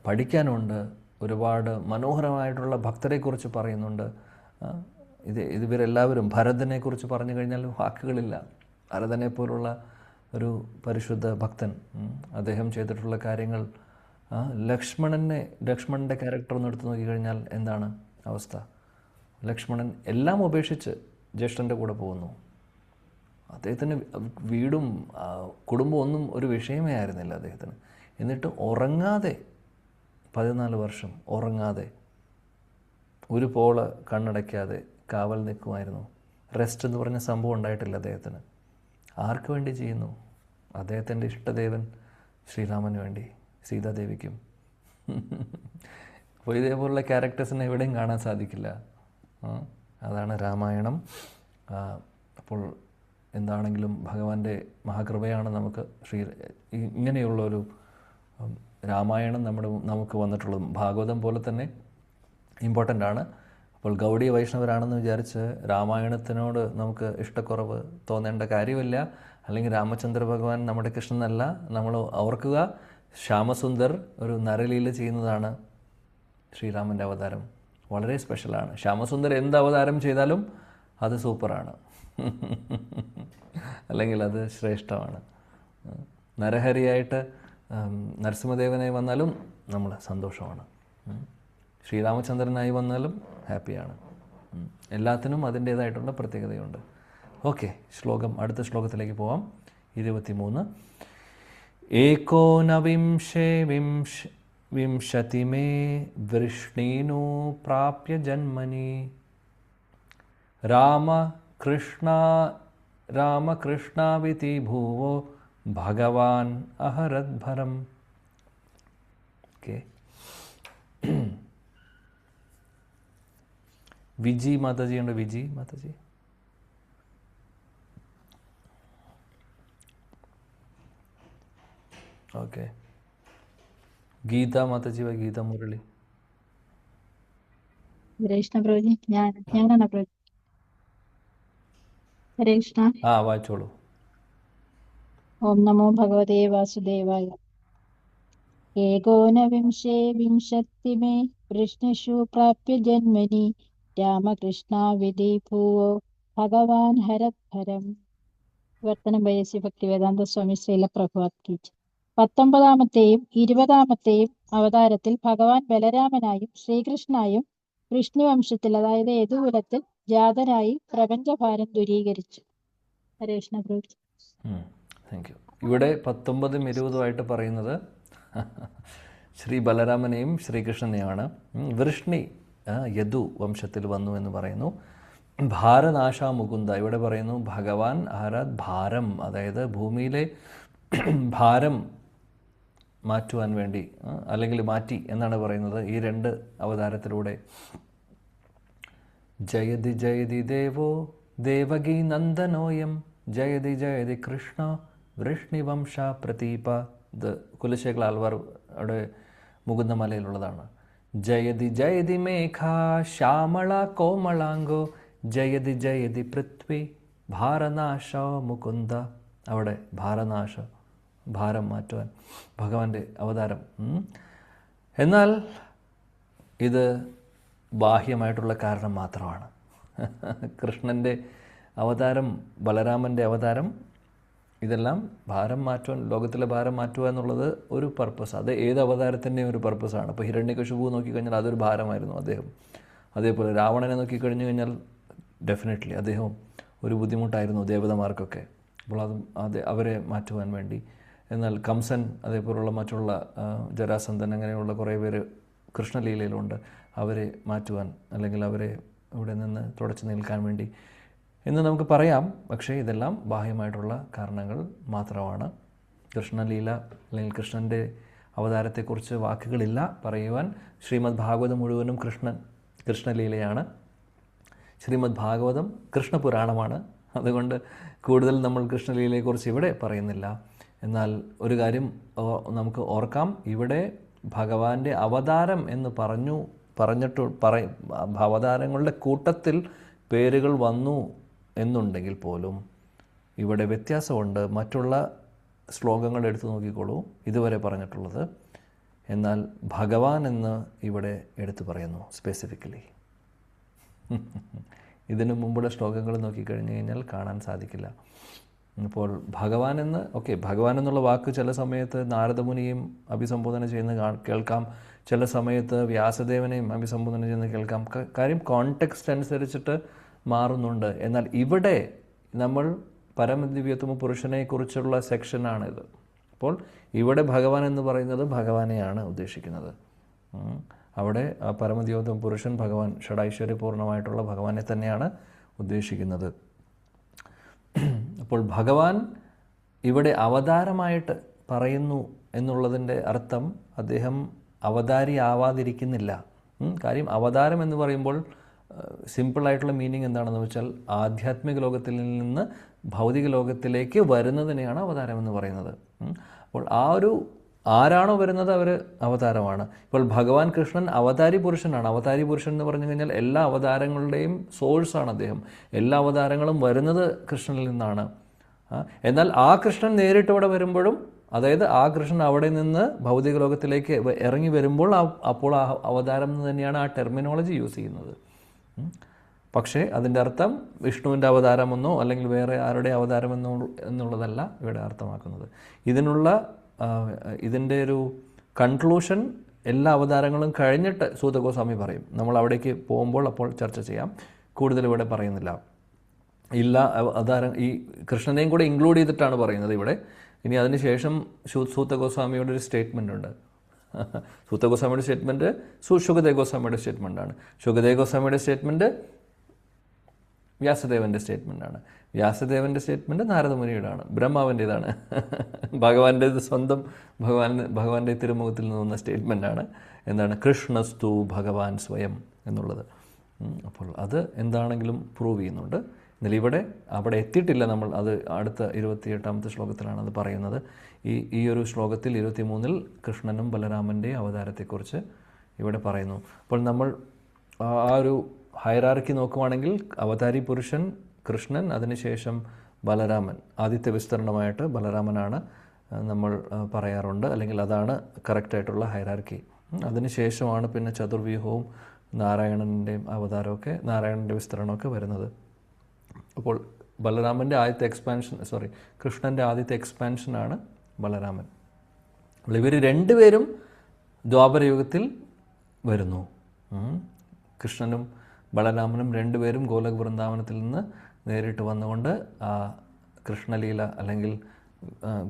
പഠിക്കാനുണ്ട്, ഒരുപാട് മനോഹരമായിട്ടുള്ള ഭക്തരെക്കുറിച്ച് പറയുന്നുണ്ട്. ഇവരെല്ലാവരും ഭരതനെക്കുറിച്ച് പറഞ്ഞു കഴിഞ്ഞാൽ വാക്കുകളില്ല. ഭരതനെ പോലുള്ള ഒരു പരിശുദ്ധ ഭക്തൻ, അദ്ദേഹം ചെയ്തിട്ടുള്ള കാര്യങ്ങൾ, ലക്ഷ്മണൻ്റെ ക്യാരക്ടർ ഒന്ന് എടുത്ത് നോക്കിക്കഴിഞ്ഞാൽ എന്താണ് അവസ്ഥ? ലക്ഷ്മണൻ എല്ലാം ഉപേക്ഷിച്ച് ജ്യേഷ്ഠൻ്റെ കൂടെ പോകുന്നു. അദ്ദേഹത്തിന് വീടും കുടുംബവും ഒന്നും ഒരു വിഷയമേ ആയിരുന്നില്ല അദ്ദേഹത്തിന്. എന്നിട്ട് ഉറങ്ങാതെ 14 വർഷം ഉറങ്ങാതെ, ഒരു പോള് കണ്ണടയ്ക്കാതെ കാവൽ നിൽക്കുമായിരുന്നു. റെസ്റ്റ് എന്ന് പറഞ്ഞ സംഭവം ഉണ്ടായിട്ടില്ല അദ്ദേഹത്തിന്. ആർക്ക് വേണ്ടി ചെയ്യുന്നു? അദ്ദേഹത്തിൻ്റെ ഇഷ്ടദേവൻ ശ്രീരാമന് വേണ്ടി, സീതാദേവിക്കും. അപ്പോൾ ഇതേപോലുള്ള ക്യാരക്ടേഴ്സിനെ എവിടെയും കാണാൻ സാധിക്കില്ല. അതാണ് രാമായണം. അപ്പോൾ എന്താണെങ്കിലും ഭഗവാന്റെ മഹാകൃപയാണ് നമുക്ക് ഇങ്ങനെയുള്ളൊരു രാമായണം നമുക്ക് വന്നിട്ടുള്ളതും. ഭാഗവതം പോലെ തന്നെ ഇമ്പോർട്ടൻ്റ് ആണ്. അപ്പോൾ ഗൗഡീയ വൈഷ്ണവരാണെന്ന് വിചാരിച്ച് രാമായണത്തിനോട് നമുക്ക് ഇഷ്ടക്കുറവ് തോന്നേണ്ട കാര്യമില്ല. അല്ലെങ്കിൽ രാമചന്ദ്ര ഭഗവാൻ നമ്മുടെ കൃഷ്ണനല്ല. നമ്മൾ ഓർക്കുക, ശ്യാമസുന്ദർ ഒരു നരലീല ചെയ്യുന്നതാണ് ശ്രീരാമൻ്റെ അവതാരം. വളരെ സ്പെഷ്യലാണ്. ശ്യാമസുന്ദർ എന്ത് അവതാരം ചെയ്താലും അത് സൂപ്പറാണ്, അല്ലെങ്കിൽ അത് ശ്രേഷ്ഠമാണ്. നരഹരിയായിട്ട് നരസിംഹദേവനായി വന്നാലും നമ്മൾ സന്തോഷമാണ്. ശ്രീരാമചന്ദ്രനായി വന്നാലും ഹാപ്പിയാണ്. എല്ലാത്തിനും അതിൻ്റേതായിട്ടുള്ള പ്രത്യേകതയുണ്ട്. ഓക്കെ, അടുത്ത ശ്ലോകത്തിലേക്ക് പോവാം. 23. ഏകോനവിംശേ വിംശതിമേ വൃഷ്ണീനു പ്രാപ്യ ജന്മനി രാമകൃഷ്ണാവിതി ഭൂവോ ഭഗവാൻ അഹരദ്ഭരം. ഓക്കെ, വിജി മാതാജി ഉണ്ട്. വിജി മാതാജി. ഓക്കെ, ഗീത മാതാജി, ഗീത മുരളി. ഹരേ കൃഷ്ണ പ്രഭുജി. ഞാനാണ് പ്രഭു. ഹരേ കൃഷ്ണ. വായിച്ചോളൂ. ഓം നമോ ഭഗവതേ വാസുദേവായ. ഏകോനവിംശേ വിംശതിമേ വൃഷ്ണിഷു പ്രാപ്യ ജന്മനി രാമകൃഷ്ണാവിധി ഭൂവോ ഭഗവാൻ ഹരദ്ഭരം. വിവർത്തനം ബൈ ഭക്തിവേദാന്ത സ്വാമി ശ്രീല പ്രഭുപാദ് കി ജയ്. 19-ാമത്തെയും 20-ാമത്തെയും അവതാരത്തിൽ ഭഗവാൻ ബലരാമനായും ശ്രീകൃഷ്ണനായും വൃഷ്ണിവംശത്തിൽ, അതായത് യദുകുലത്തിൽ ജാതനായി പ്രപഞ്ചഭാരം ദൂരീകരിച്ചു. ഹരേ കൃഷ്ണ പ്രഭു. Thank you. ഇവിടെ 19ഉം 20ഉമായിട്ട് പറയുന്നത് ശ്രീ ബലരാമനെയും ശ്രീകൃഷ്ണനെയാണ്. വൃഷ്ണി യദു വംശത്തിൽ വന്നു എന്ന് പറയുന്നു. ഭാരനാശ മുകുന്ദ, ഇവിടെ പറയുന്നു ഭഗവാൻ ഭാരം, അതായത് ഭൂമിയിലെ ഭാരം മാറ്റുവാൻ വേണ്ടി, അല്ലെങ്കിൽ മാറ്റി എന്നാണ് പറയുന്നത് ഈ 2 അവതാരത്തിലൂടെ. ജയതി ജയതി ദേവോ ദേവകീ നന്ദനോയം ജയതി ജയതി കൃഷ്ണ വൃഷ്ണിവംശ പ്രതീപ. ഇത് കുലശേഖര ആൽവാർ അവിടെ മുകുന്ദമലയിലുള്ളതാണ്. ജയതി ജയതി മേഘ ശ്യാമള കോമളാംഗോ ജയതി ജയതി പൃഥ്വി ഭാരനാശ മുകുന്ദ. അവിടെ ഭാരനാശ, ഭാരം മാറ്റുവാൻ ഭഗവാന്റെ അവതാരം. എന്നാൽ ഇത് ബാഹ്യമായിട്ടുള്ള കാരണം മാത്രമാണ്. കൃഷ്ണൻ്റെ അവതാരം, ബലരാമൻ്റെ അവതാരം, ഇതെല്ലാം ഭാരം മാറ്റുവാൻ, ലോകത്തിലെ ഭാരം മാറ്റുക എന്നുള്ളത് ഒരു പർപ്പസ്. അത് ഏത് അവതാരത്തിൻ്റെയും ഒരു പർപ്പസാണ്. ഇപ്പോൾ ഹിരണ്യകശിപു നോക്കിക്കഴിഞ്ഞാൽ അതൊരു ഭാരമായിരുന്നു അദ്ദേഹം. അതേപോലെ രാവണനെ നോക്കിക്കഴിഞ്ഞു കഴിഞ്ഞാൽ ഡെഫിനറ്റ്ലി അദ്ദേഹം ഒരു ബുദ്ധിമുട്ടായിരുന്നു ദേവതമാർക്കൊക്കെ. അപ്പോൾ അവരെ മാറ്റുവാൻ വേണ്ടി. എന്നാൽ കംസൻ അതേപോലുള്ള മറ്റുള്ള ജരാസന്ധൻ അങ്ങനെയുള്ള കുറേ പേര് കൃഷ്ണലീലയിലുണ്ട്. അവരെ മാറ്റുവാൻ അല്ലെങ്കിൽ അവരെ ഇവിടെ നിന്ന് തുടച്ചു നിൽക്കാൻ വേണ്ടി എന്ന് നമുക്ക് പറയാം. പക്ഷേ ഇതെല്ലാം ബാഹ്യമായിട്ടുള്ള കാരണങ്ങൾ മാത്രമാണ്. കൃഷ്ണലീല അല്ലെങ്കിൽ കൃഷ്ണൻ്റെ അവതാരത്തെക്കുറിച്ച് വാക്കുകളില്ല പറയുവാൻ. ശ്രീമദ് ഭാഗവതം മുഴുവനും കൃഷ്ണലീലയാണ്. ശ്രീമദ് ഭാഗവതം കൃഷ്ണപുരാണമാണ്. അതുകൊണ്ട് കൂടുതൽ നമ്മൾ കൃഷ്ണലീലയെക്കുറിച്ച് ഇവിടെ പറയുന്നില്ല. എന്നാൽ ഒരു കാര്യം നമുക്ക് ഓർക്കാം, ഇവിടെ ഭഗവാന്റെ അവതാരം എന്ന് അവതാരങ്ങളുടെ കൂട്ടത്തിൽ പേരുകൾ വന്നു എന്നുണ്ടെങ്കിൽ പോലും ഇവിടെ വ്യത്യാസമുണ്ട്. മറ്റുള്ള ശ്ലോകങ്ങൾ എടുത്തു നോക്കിക്കോളൂ, ഇതുവരെ പറഞ്ഞിട്ടുള്ളത്. എന്നാൽ ഭഗവാൻ എന്ന് ഇവിടെ എടുത്തു പറയുന്നു സ്പെസിഫിക്കലി. ഇതിനു മുമ്പുള്ള ശ്ലോകങ്ങൾ നോക്കിക്കഴിഞ്ഞു കഴിഞ്ഞാൽ കാണാൻ സാധിക്കില്ല. അപ്പോൾ ഭഗവാൻ എന്ന് ഭഗവാൻ എന്നുള്ള വാക്ക് ചില സമയത്ത് നാരദമുനിയും അഭിസംബോധന ചെയ്യുന്ന കേൾക്കാം, ചില സമയത്ത് വ്യാസദേവനെയും അഭിസംബോധന ചെയ്യുന്ന കേൾക്കാം. കാര്യം കോണ്ടെക്സ്റ്റ് അനുസരിച്ചിട്ട് മാറുന്നുണ്ട്. എന്നാൽ ഇവിടെ നമ്മൾ പരമദിവ്യത്വ പുരുഷനെക്കുറിച്ചുള്ള സെക്ഷനാണിത്. അപ്പോൾ ഇവിടെ ഭഗവാൻ എന്ന് പറയുന്നത് ഭഗവാനെയാണ് ഉദ്ദേശിക്കുന്നത്. അവിടെ ആ പരമദിവ്യത്വ പുരുഷൻ ഭഗവാൻ ഷഡൈശ്വര്യപൂർണമായിട്ടുള്ള ഭഗവാനെ തന്നെയാണ് ഉദ്ദേശിക്കുന്നത്. അപ്പോൾ ഭഗവാൻ ഇവിടെ അവതാരമായിട്ട് പറയുന്നു എന്നുള്ളതിൻ്റെ അർത്ഥം അദ്ദേഹം അവതാരി ആവാതിരിക്കുന്നില്ല. കാര്യം അവതാരം എന്ന് പറയുമ്പോൾ സിമ്പിളായിട്ടുള്ള മീനിങ് എന്താണെന്ന് വെച്ചാൽ ആധ്യാത്മിക ലോകത്തിൽ നിന്ന് ഭൗതിക ലോകത്തിലേക്ക് വരുന്നതിനെയാണ് അവതാരം എന്ന് പറയുന്നത്. അപ്പോൾ ആരാണോ വരുന്നത് അവർ അവതാരമാണ്. ഇപ്പോൾ ഭഗവാൻ കൃഷ്ണൻ അവതാരി പുരുഷനാണ്. അവതാരി പുരുഷൻ എന്ന് പറഞ്ഞു കഴിഞ്ഞാൽ എല്ലാ അവതാരങ്ങളുടെയും സോഴ്സാണ് അദ്ദേഹം. എല്ലാ അവതാരങ്ങളും വരുന്നത് കൃഷ്ണനിൽ നിന്നാണ്. എന്നാൽ ആ കൃഷ്ണൻ നേരിട്ട് ഇവിടെ വരുമ്പോഴും, അതായത് ആ കൃഷ്ണൻ അവിടെ നിന്ന് ഭൗതിക ലോകത്തിലേക്ക് ഇറങ്ങി വരുമ്പോൾ അപ്പോൾ ആ അവതാരം എന്ന് തന്നെയാണ് ആ ടെർമിനോളജി യൂസ് ചെയ്യുന്നത്. പക്ഷേ അതിൻ്റെ അർത്ഥം വിഷ്ണുവിൻ്റെ അവതാരമെന്നോ അല്ലെങ്കിൽ വേറെ ആരുടെ അവതാരമെന്നോ എന്നുള്ളതല്ല ഇവിടെ അർത്ഥമാക്കുന്നത്. ഇതിൻ്റെ ഒരു കൺക്ലൂഷൻ എല്ലാ അവതാരങ്ങളും കഴിഞ്ഞിട്ട് സൂതഗോസ്വാമി പറയും. നമ്മൾ അവിടേക്ക് പോകുമ്പോൾ അപ്പോൾ ചർച്ച ചെയ്യാം. കൂടുതൽ ഇവിടെ പറയുന്നില്ല. ഈ കൃഷ്ണനെയും കൂടെ ഇൻക്ലൂഡ് ചെയ്തിട്ടാണ് പറയുന്നത് ഇവിടെ. ഇനി അതിനുശേഷം സൂതഗോസ്വാമിയുടെ ഒരു സ്റ്റേറ്റ്മെൻ്റ് ഉണ്ട്. സൂതഗോസ്വാമിയുടെ സ്റ്റേറ്റ്മെൻറ്റ് ശുകദേവ് ഗോസ്വാമിയുടെ സ്റ്റേറ്റ്മെൻറ്റാണ്. ശുകദേവ് ഗോസ്വാമിയുടെ സ്റ്റേറ്റ്മെൻറ്റ് വ്യാസദേവൻ്റെ സ്റ്റേറ്റ്മെൻറ്റാണ്. വ്യാസദേവൻ്റെ സ്റ്റേറ്റ്മെൻറ്റ് നാരദമുനിയുടെയാണ്, ബ്രഹ്മാവിൻ്റേതാണ്. ഭഗവാന്റേത് സ്വന്തം ഭഗവാന്റെ തിരുമുഖത്തിൽ നിന്നുന്ന സ്റ്റേറ്റ്മെൻറ്റാണ്. എന്താണ് കൃഷ്ണസ്തു ഭഗവാൻ സ്വയം എന്നുള്ളത്. അപ്പോൾ അത് എന്താണെങ്കിലും പ്രൂവ് ചെയ്യുന്നുണ്ട്. എന്നാൽ അവിടെ എത്തിയിട്ടില്ല നമ്മൾ. അത് അടുത്ത 28ാമത്തെ ശ്ലോകത്തിലാണ് അത് പറയുന്നത്. ഈ ഒരു ശ്ലോകത്തിൽ 23-ൽ കൃഷ്ണനും ബലരാമൻ്റെയും അവതാരത്തെക്കുറിച്ച് ഇവിടെ പറയുന്നു. അപ്പോൾ നമ്മൾ ആ ഒരു ഹൈറാർക്കി നോക്കുവാണെങ്കിൽ അവതാരി പുരുഷൻ കൃഷ്ണൻ, അതിനുശേഷം ബലരാമൻ. ആദ്യത്തെ വിസ്തരണമായിട്ട് ബലരാമനാണ് നമ്മൾ പറയാറുണ്ട്, അല്ലെങ്കിൽ അതാണ് കറക്റ്റായിട്ടുള്ള ഹൈറാർക്കി. അതിനുശേഷമാണ് പിന്നെ ചതുർവ്യൂഹവും നാരായണൻ്റെയും അവതാരമൊക്കെ, നാരായണൻ്റെ വിസ്തരണമൊക്കെ വരുന്നത്. അപ്പോൾ ബലരാമൻ്റെ ആദ്യത്തെ കൃഷ്ണൻ്റെ ആദ്യത്തെ എക്സ്പാൻഷനാണ് ബലരാമൻ. അപ്പോൾ ഇവർ രണ്ടുപേരും ദ്വാപരയുഗത്തിൽ വരുന്നു. കൃഷ്ണനും ബലരാമനും രണ്ടുപേരും ഗോലക് വൃന്ദാവനത്തിൽ നിന്ന് നേരിട്ട് വന്നുകൊണ്ട് ആ കൃഷ്ണലീല അല്ലെങ്കിൽ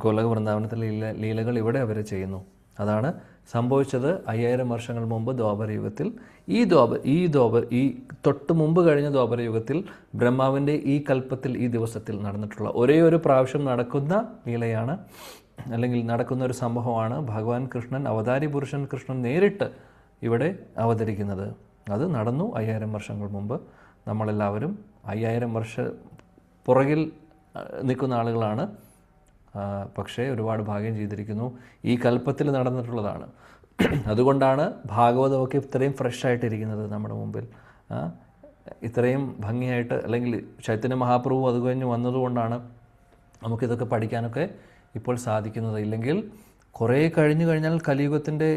ഗോലക് വൃന്ദാവനത്തിലെ ലീലകൾ ഇവിടെ അവർ ചെയ്യുന്നു. അതാണ് സംഭവിച്ചത് 5000 വർഷങ്ങൾ മുമ്പ് ദ്വാപരയുഗത്തിൽ. ഈ തൊട്ട് മുമ്പ് കഴിഞ്ഞ ദ്വാപരയുഗത്തിൽ ബ്രഹ്മാവിൻ്റെ ഈ കൽപ്പത്തിൽ, ഈ ദിവസത്തിൽ നടന്നിട്ടുള്ള ഒരേ ഒരു പ്രാവശ്യം നടക്കുന്ന ലീലയാണ്, അല്ലെങ്കിൽ നടക്കുന്ന ഒരു സംഭവമാണ് ഭഗവാൻ കൃഷ്ണൻ, അവതാരി പുരുഷൻ കൃഷ്ണൻ നേരിട്ട് ഇവിടെ അവതരിക്കുന്നത്. അത് നടന്നു 5000 വർഷങ്ങൾ മുമ്പ്. നമ്മളെല്ലാവരും 5000 വർഷം പുറകിൽ നിൽക്കുന്ന ആളുകളാണ്. പക്ഷേ ഒരുപാട് ഭാഗ്യം ചെയ്തിരിക്കുന്നു. ഈ കൽപ്പത്തിൽ നടന്നിട്ടുള്ളതാണ്. അതുകൊണ്ടാണ് ഭാഗവതമൊക്കെ ഇത്രയും ഫ്രഷായിട്ടിരിക്കുന്നത് നമ്മുടെ മുമ്പിൽ. ഇത്രയും ഭംഗിയായിട്ട്, അല്ലെങ്കിൽ ചൈതന്യ മഹാപ്രഭു അത് കഴിഞ്ഞ് വന്നതുകൊണ്ടാണ് നമുക്കിതൊക്കെ പഠിക്കാനൊക്കെ ഇപ്പോൾ സാധിക്കുന്നത്. ഇല്ലെങ്കിൽ കുറേ കഴിഞ്ഞു കഴിഞ്ഞാൽ കലിയുഗത്തിൻ്റെ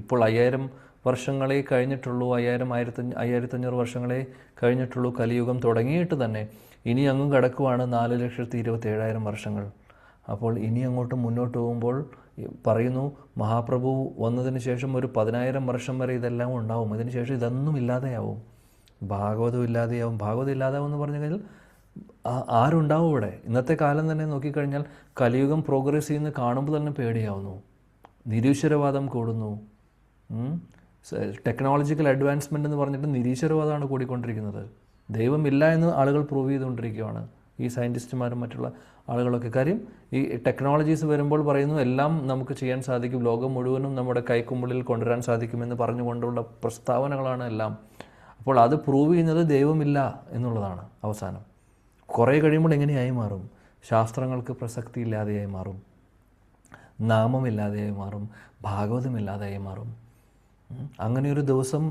ഇപ്പോൾ 5000 വർഷങ്ങളെ കഴിഞ്ഞിട്ടുള്ളൂ, 1500 വർഷങ്ങളെ കഴിഞ്ഞിട്ടുള്ളൂ കലിയുഗം തുടങ്ങിയിട്ട് തന്നെ. ഇനി അങ്ങും കിടക്കുവാണ് 4,27,000 വർഷങ്ങൾ. അപ്പോൾ ഇനി അങ്ങോട്ട് മുന്നോട്ട് പോകുമ്പോൾ പറയുന്നു, മഹാപ്രഭു വന്നതിന് ശേഷം ഒരു 10,000 വർഷം വരെ ഇതെല്ലാം ഉണ്ടാവും. ഇതിന് ശേഷം ഇതൊന്നും ഇല്ലാതെയാവും, ഭാഗവതം ഇല്ലാതെയാവും. ഭാഗവതം ഇല്ലാതാവും എന്ന് പറഞ്ഞു കഴിഞ്ഞാൽ ആരുണ്ടാവും ഇവിടെ? ഇന്നത്തെ കാലം തന്നെ നോക്കിക്കഴിഞ്ഞാൽ കലിയുഗം പ്രോഗ്രസ് ചെയ്യുന്ന കാണുമ്പോൾ തന്നെ പേടിയാവുന്നു. നിരീശ്വരവാദം കൂടുന്നു. ടെക്നോളജിക്കൽ അഡ്വാൻസ്മെൻ്റ് എന്ന് പറഞ്ഞിട്ട് നിരീശ്വരവാദമാണ് കൂടിക്കൊണ്ടിരിക്കുന്നത്. ദൈവമില്ല എന്ന് ആളുകൾ പ്രൂവ് ചെയ്തുകൊണ്ടിരിക്കുകയാണ്, ഈ സയൻറ്റിസ്റ്റുമാരും മറ്റുള്ള ആളുകളൊക്കെ. കാര്യം ഈ ടെക്നോളജീസ് വരുമ്പോൾ പറയുന്നു എല്ലാം നമുക്ക് ചെയ്യാൻ സാധിക്കും, ലോകം മുഴുവനും നമ്മുടെ കൈക്കുമ്പിളിൽ കൊണ്ടുവരാൻ സാധിക്കുമെന്ന് പറഞ്ഞുകൊണ്ടുള്ള പ്രസ്താവനകളാണ് എല്ലാം. അപ്പോൾ അത് പ്രൂവ് ചെയ്യുന്നത് ദൈവമില്ല എന്നുള്ളതാണ്. അവസാനം കുറേ കഴിയുമ്പോൾ എങ്ങനെയായി മാറും? ശാസ്ത്രങ്ങൾക്ക് പ്രസക്തി ഇല്ലാതെയായി മാറും, നാമമില്ലാതെയായി മാറും, ഭാഗവതമില്ലാതെയായി മാറും. അങ്ങനെയൊരു ദിവസം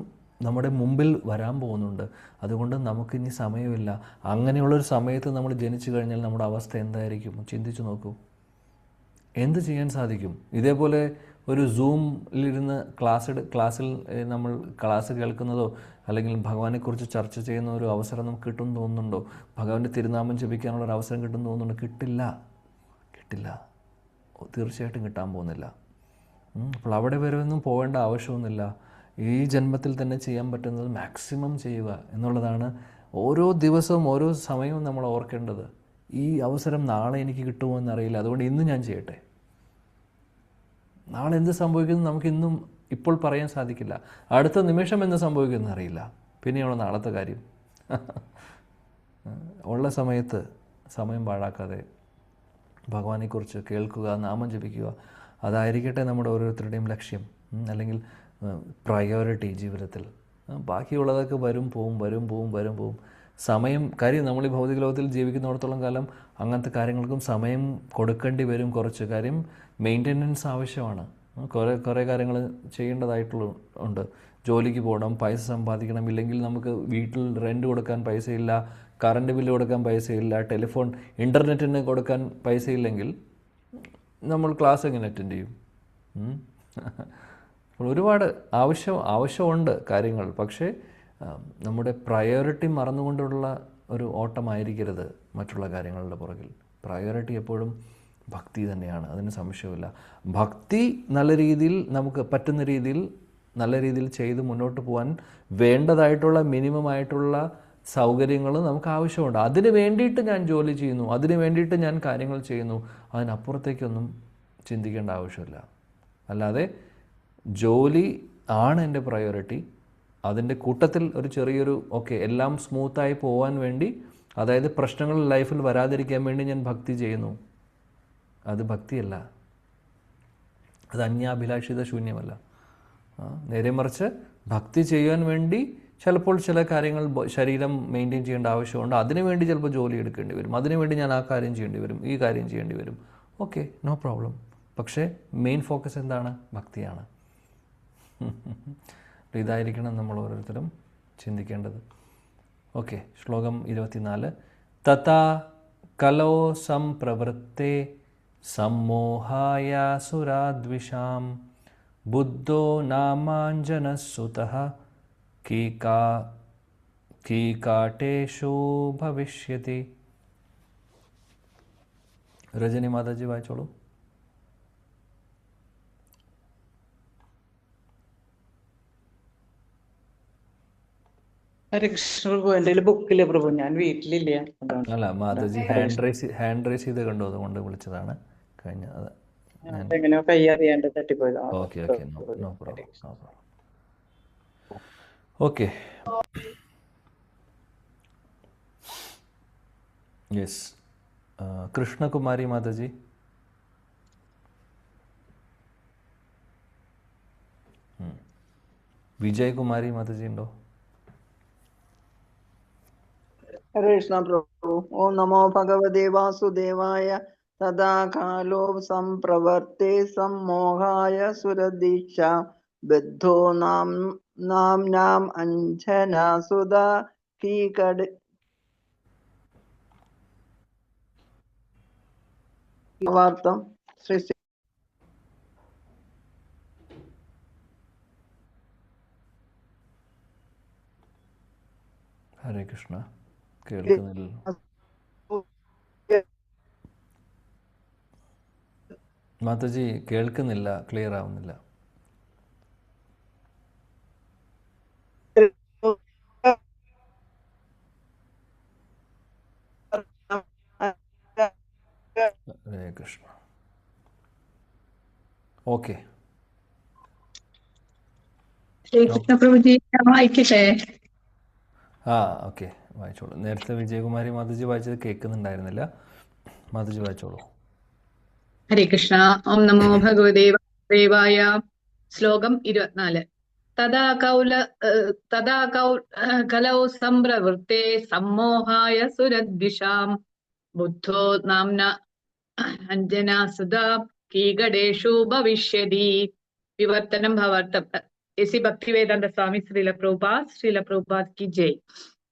നമ്മുടെ മുമ്പിൽ വരാൻ പോകുന്നുണ്ട്. അതുകൊണ്ട് നമുക്കിനി സമയമില്ല. അങ്ങനെയുള്ളൊരു സമയത്ത് നമ്മൾ ജനിച്ചു കഴിഞ്ഞാൽ നമ്മുടെ അവസ്ഥ എന്തായിരിക്കും? ചിന്തിച്ചു നോക്കൂ. എന്ത് ചെയ്യാൻ സാധിക്കും? ഇതേപോലെ ഒരു സൂമിലിരുന്ന് ക്ലാസ്സിൽ നമ്മൾ ക്ലാസ് കേൾക്കുന്നതോ അല്ലെങ്കിൽ ഭഗവാനെക്കുറിച്ച് ചർച്ച ചെയ്യുന്ന ഒരു അവസരം നമുക്ക് കിട്ടുമെന്ന് തോന്നുന്നുണ്ടോ? ഭഗവാന്റെ തിരുനാമം ജപിക്കാനുള്ളൊരു അവസരം കിട്ടുമെന്ന് തോന്നുന്നുണ്ടോ? കിട്ടില്ല. തീർച്ചയായിട്ടും കിട്ടാൻ പോകുന്നില്ല. അപ്പോൾ അവിടെ വരെ ഒന്നും പോകേണ്ട ആവശ്യമൊന്നുമില്ല. ഈ ജന്മത്തിൽ തന്നെ ചെയ്യാൻ പറ്റുന്നത് മാക്സിമം ചെയ്യുക എന്നുള്ളതാണ്. ഓരോ ദിവസവും ഓരോ സമയവും നമ്മൾ ഓർക്കേണ്ടത്. ഈ അവസരം നാളെ എനിക്ക് കിട്ടുമോ എന്നറിയില്ല, അതുകൊണ്ട് ഇന്ന് ഞാൻ ചെയ്യട്ടെ. നാളെ എന്ത് സംഭവിക്കുന്നു നമുക്കിന്നും ഇപ്പോൾ പറയാൻ സാധിക്കില്ല. അടുത്ത നിമിഷം എന്ത് സംഭവിക്കുമെന്ന് അറിയില്ല. പിന്നെയാണോ നാളത്തെ കാര്യം? ഉള്ള സമയത്ത് സമയം പാഴാക്കാതെ ഭഗവാനെക്കുറിച്ച് കേൾക്കുക, നാമം ജപിക്കുക. അതായിരിക്കട്ടെ നമ്മുടെ ഓരോരുത്തരുടെയും ലക്ഷ്യം, അല്ലെങ്കിൽ പ്രയോറിറ്റി ജീവിതത്തിൽ. ബാക്കിയുള്ളതൊക്കെ വരും പോവും. സമയം, കാര്യം നമ്മൾ ഈ ഭൗതിക ലോകത്തിൽ ജീവിക്കുന്നിടത്തോളം കാലം അങ്ങനത്തെ കാര്യങ്ങൾക്കും സമയം കൊടുക്കേണ്ടി വരും. കുറച്ച് കാര്യം മെയിൻ്റെനൻസ് ആവശ്യമാണ്. കുറേ കാര്യങ്ങൾ ചെയ്യേണ്ടതായിട്ടുള്ള ജോലിക്ക് പോകണം, പൈസ സമ്പാദിക്കണം. ഇല്ലെങ്കിൽ നമുക്ക് വീട്ടിൽ റെൻറ്റ് കൊടുക്കാൻ പൈസയില്ല, കറണ്ട് ബില്ല് കൊടുക്കാൻ പൈസയില്ല, ടെലിഫോൺ ഇൻ്റർനെറ്റിന് കൊടുക്കാൻ പൈസയില്ലെങ്കിൽ നമ്മൾ ക്ലാസ് എങ്ങനെ അറ്റൻഡ് ചെയ്യും? അപ്പോൾ ഒരുപാട് ആവശ്യമുണ്ട് കാര്യങ്ങൾ. പക്ഷേ നമ്മുടെ പ്രയോറിറ്റി മറന്നുകൊണ്ടുള്ള ഒരു ഓട്ടമായിരിക്കരുത് മറ്റുള്ള കാര്യങ്ങളുടെ പുറകിൽ. പ്രയോറിറ്റി എപ്പോഴും ഭക്തി തന്നെയാണ്, അതിന് സംശയമില്ല. ഭക്തി നല്ല രീതിയിൽ നമുക്ക് പറ്റുന്ന രീതിയിൽ നല്ല രീതിയിൽ ചെയ്ത് മുന്നോട്ട് പോകാൻ വേണ്ടതായിട്ടുള്ള മിനിമമായിട്ടുള്ള സൗകര്യങ്ങൾ നമുക്ക് ആവശ്യമുണ്ട്. അതിന് വേണ്ടിയിട്ട് ഞാൻ ജോലി ചെയ്യുന്നു, അതിന് വേണ്ടിയിട്ട് ഞാൻ കാര്യങ്ങൾ ചെയ്യുന്നു. അതിനപ്പുറത്തേക്കൊന്നും ചിന്തിക്കേണ്ട ആവശ്യമില്ല. അല്ലാതെ ജോലി ആണ് എൻ്റെ പ്രയോറിറ്റി, അതിൻ്റെ കൂട്ടത്തിൽ ഒരു ചെറിയൊരു എല്ലാം സ്മൂത്തായി പോകാൻ വേണ്ടി, അതായത് പ്രശ്നങ്ങൾ ലൈഫിൽ വരാതിരിക്കാൻ വേണ്ടി ഞാൻ ഭക്തി ചെയ്യുന്നു. അത് ഭക്തിയല്ല, അത് അന്യാഭിലാഷിത ശൂന്യമല്ല. നേരെ മറിച്ച് ഭക്തി ചെയ്യാൻ വേണ്ടി ചിലപ്പോൾ ചില കാര്യങ്ങൾ ശരീരം മെയിൻറ്റെയിൻ ചെയ്യേണ്ട ആവശ്യമുണ്ട്. അതിനുവേണ്ടി ചിലപ്പോൾ ജോലി എടുക്കേണ്ടി വരും, അതിനുവേണ്ടി ഞാൻ ആ കാര്യം ചെയ്യേണ്ടി വരും, ഈ കാര്യം ചെയ്യേണ്ടി വരും. No problem. പക്ഷേ മെയിൻ ഫോക്കസ് എന്താണ്? ഭക്തിയാണ്. ഇതായിരിക്കണം നമ്മൾ ഓരോരുത്തരും ചിന്തിക്കേണ്ടത്. ശ്ലോകം 24. തഥാ കലോ സംപ്രവൃത്തെ സമ്മോഹായ സുരാദ്വിഷാം ബുദ്ധോ നാമാഞ്ജനസുതഃ കീകാട്ടേഷു ഭവിഷ്യതി. രജനി മാതാജി വായിച്ചോളൂ. ഹരേ കൃഷ്ണ പ്രഭു, എൻ്റെ ബുക്കില്ല പ്രഭു, ഞാൻ വീട്ടിലില്ല. അല്ല, മാതാജി ഹാൻഡ് റൈസ് ചെയ്ത് കണ്ടു, അതുകൊണ്ട് വിളിച്ചതാണ്. കഴിഞ്ഞത് എങ്ങനെയോ കൈ അറിയാണ്ട് തട്ടിപ്പോയത്. No problem. Yes, Krishnakumari Mataji. Vijayakumari Mataji ഉണ്ടോ? ഹരേ കൃഷ്ണ പ്രഭു. ഓം നമോ ഭഗവതേ വാസുദേവായ. തഥാ കാലോ സംപ്രവർത്തെ സമ്മോഹായ സുരദീക്ഷ ബദ്ധോ നാം അഞ്ജനാസുത വാർത്തം ശ്രീ. ഹരേ കൃഷ്ണ. കേൾക്കുന്നില്ല മാതാജി, കേൾക്കുന്നില്ല, ക്ലിയർ ആവുന്നില്ല. കൃഷ്ണ. ഓക്കെ, ശ്രീകൃഷ്ണ പ്രഭുജി ഞാൻ വായിക്കട്ടെ? ഓക്കെ, വായിച്ചോളൂ. നേരത്തെ വിജയകുമാരി മാതാജി വായിച്ചത് കേൾക്കുന്നുണ്ടായിരുന്നില്ല. മാതാജി വായിച്ചോളൂ. ഹരേ കൃഷ്ണ. ഓം നമോ ഭഗവതേ വാസുദേവായ. ശ്ലോകം 24. തഥാ കലൗ സംപ്രവൃത്തെ സമ്മോഹായ സുരദ്വിഷാം ബുദ്ധോ നാംന അഞ്ജനാ സുധാ കീകടേഷു ഭവിഷ്യതി. വിവർത്തനം ഭവർത്തം എസി ഭക്തിവേദാന്ത സ്വാമി ശ്രീല പ്രഭുപാദ് കി ജയ്.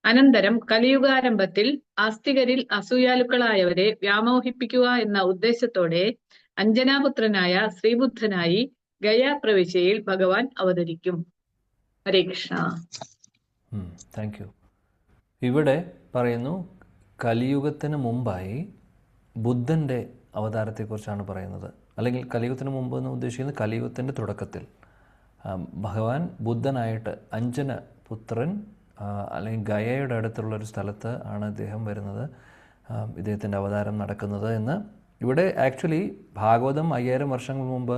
അനന്തരം കലിയുഗാരംഭത്തിൽ ആസ്തികരിൽ അസൂയാലുക്കളായവരെ വ്യാമോഹിപ്പിക്കുക എന്ന ഉദ്ദേശത്തോടെ അഞ്ജനാപുത്രനായ ശ്രീബുദ്ധനായി ഗയാ പ്രവിശ്യയിൽ ഭഗവാൻ അവതരിക്കും. ഹരേ കൃഷ്ണ. Thank you. ഇവിടെ പറയുന്നു കലിയുഗത്തിന് മുമ്പായി ബുദ്ധൻ്റെ അവതാരത്തെക്കുറിച്ചാണ് പറയുന്നത്. അല്ലെങ്കിൽ കലിയുഗത്തിന് മുമ്പ് എന്ന് ഉദ്ദേശിക്കുന്നത് കലിയുഗത്തിൻ്റെ തുടക്കത്തിൽ ഭഗവാൻ ബുദ്ധനായിട്ട് അഞ്ജന പുത്രൻ അല്ലെങ്കിൽ ഗയയുടെ അടുത്തുള്ളൊരു സ്ഥലത്ത് ആണ് ഇദ്ദേഹം വരുന്നത്, ഇദ്ദേഹത്തിൻ്റെ അവതാരം നടക്കുന്നത് എന്ന്. ഇവിടെ ആക്ച്വലി ഭാഗവതം 5000 വർഷങ്ങൾ മുമ്പ്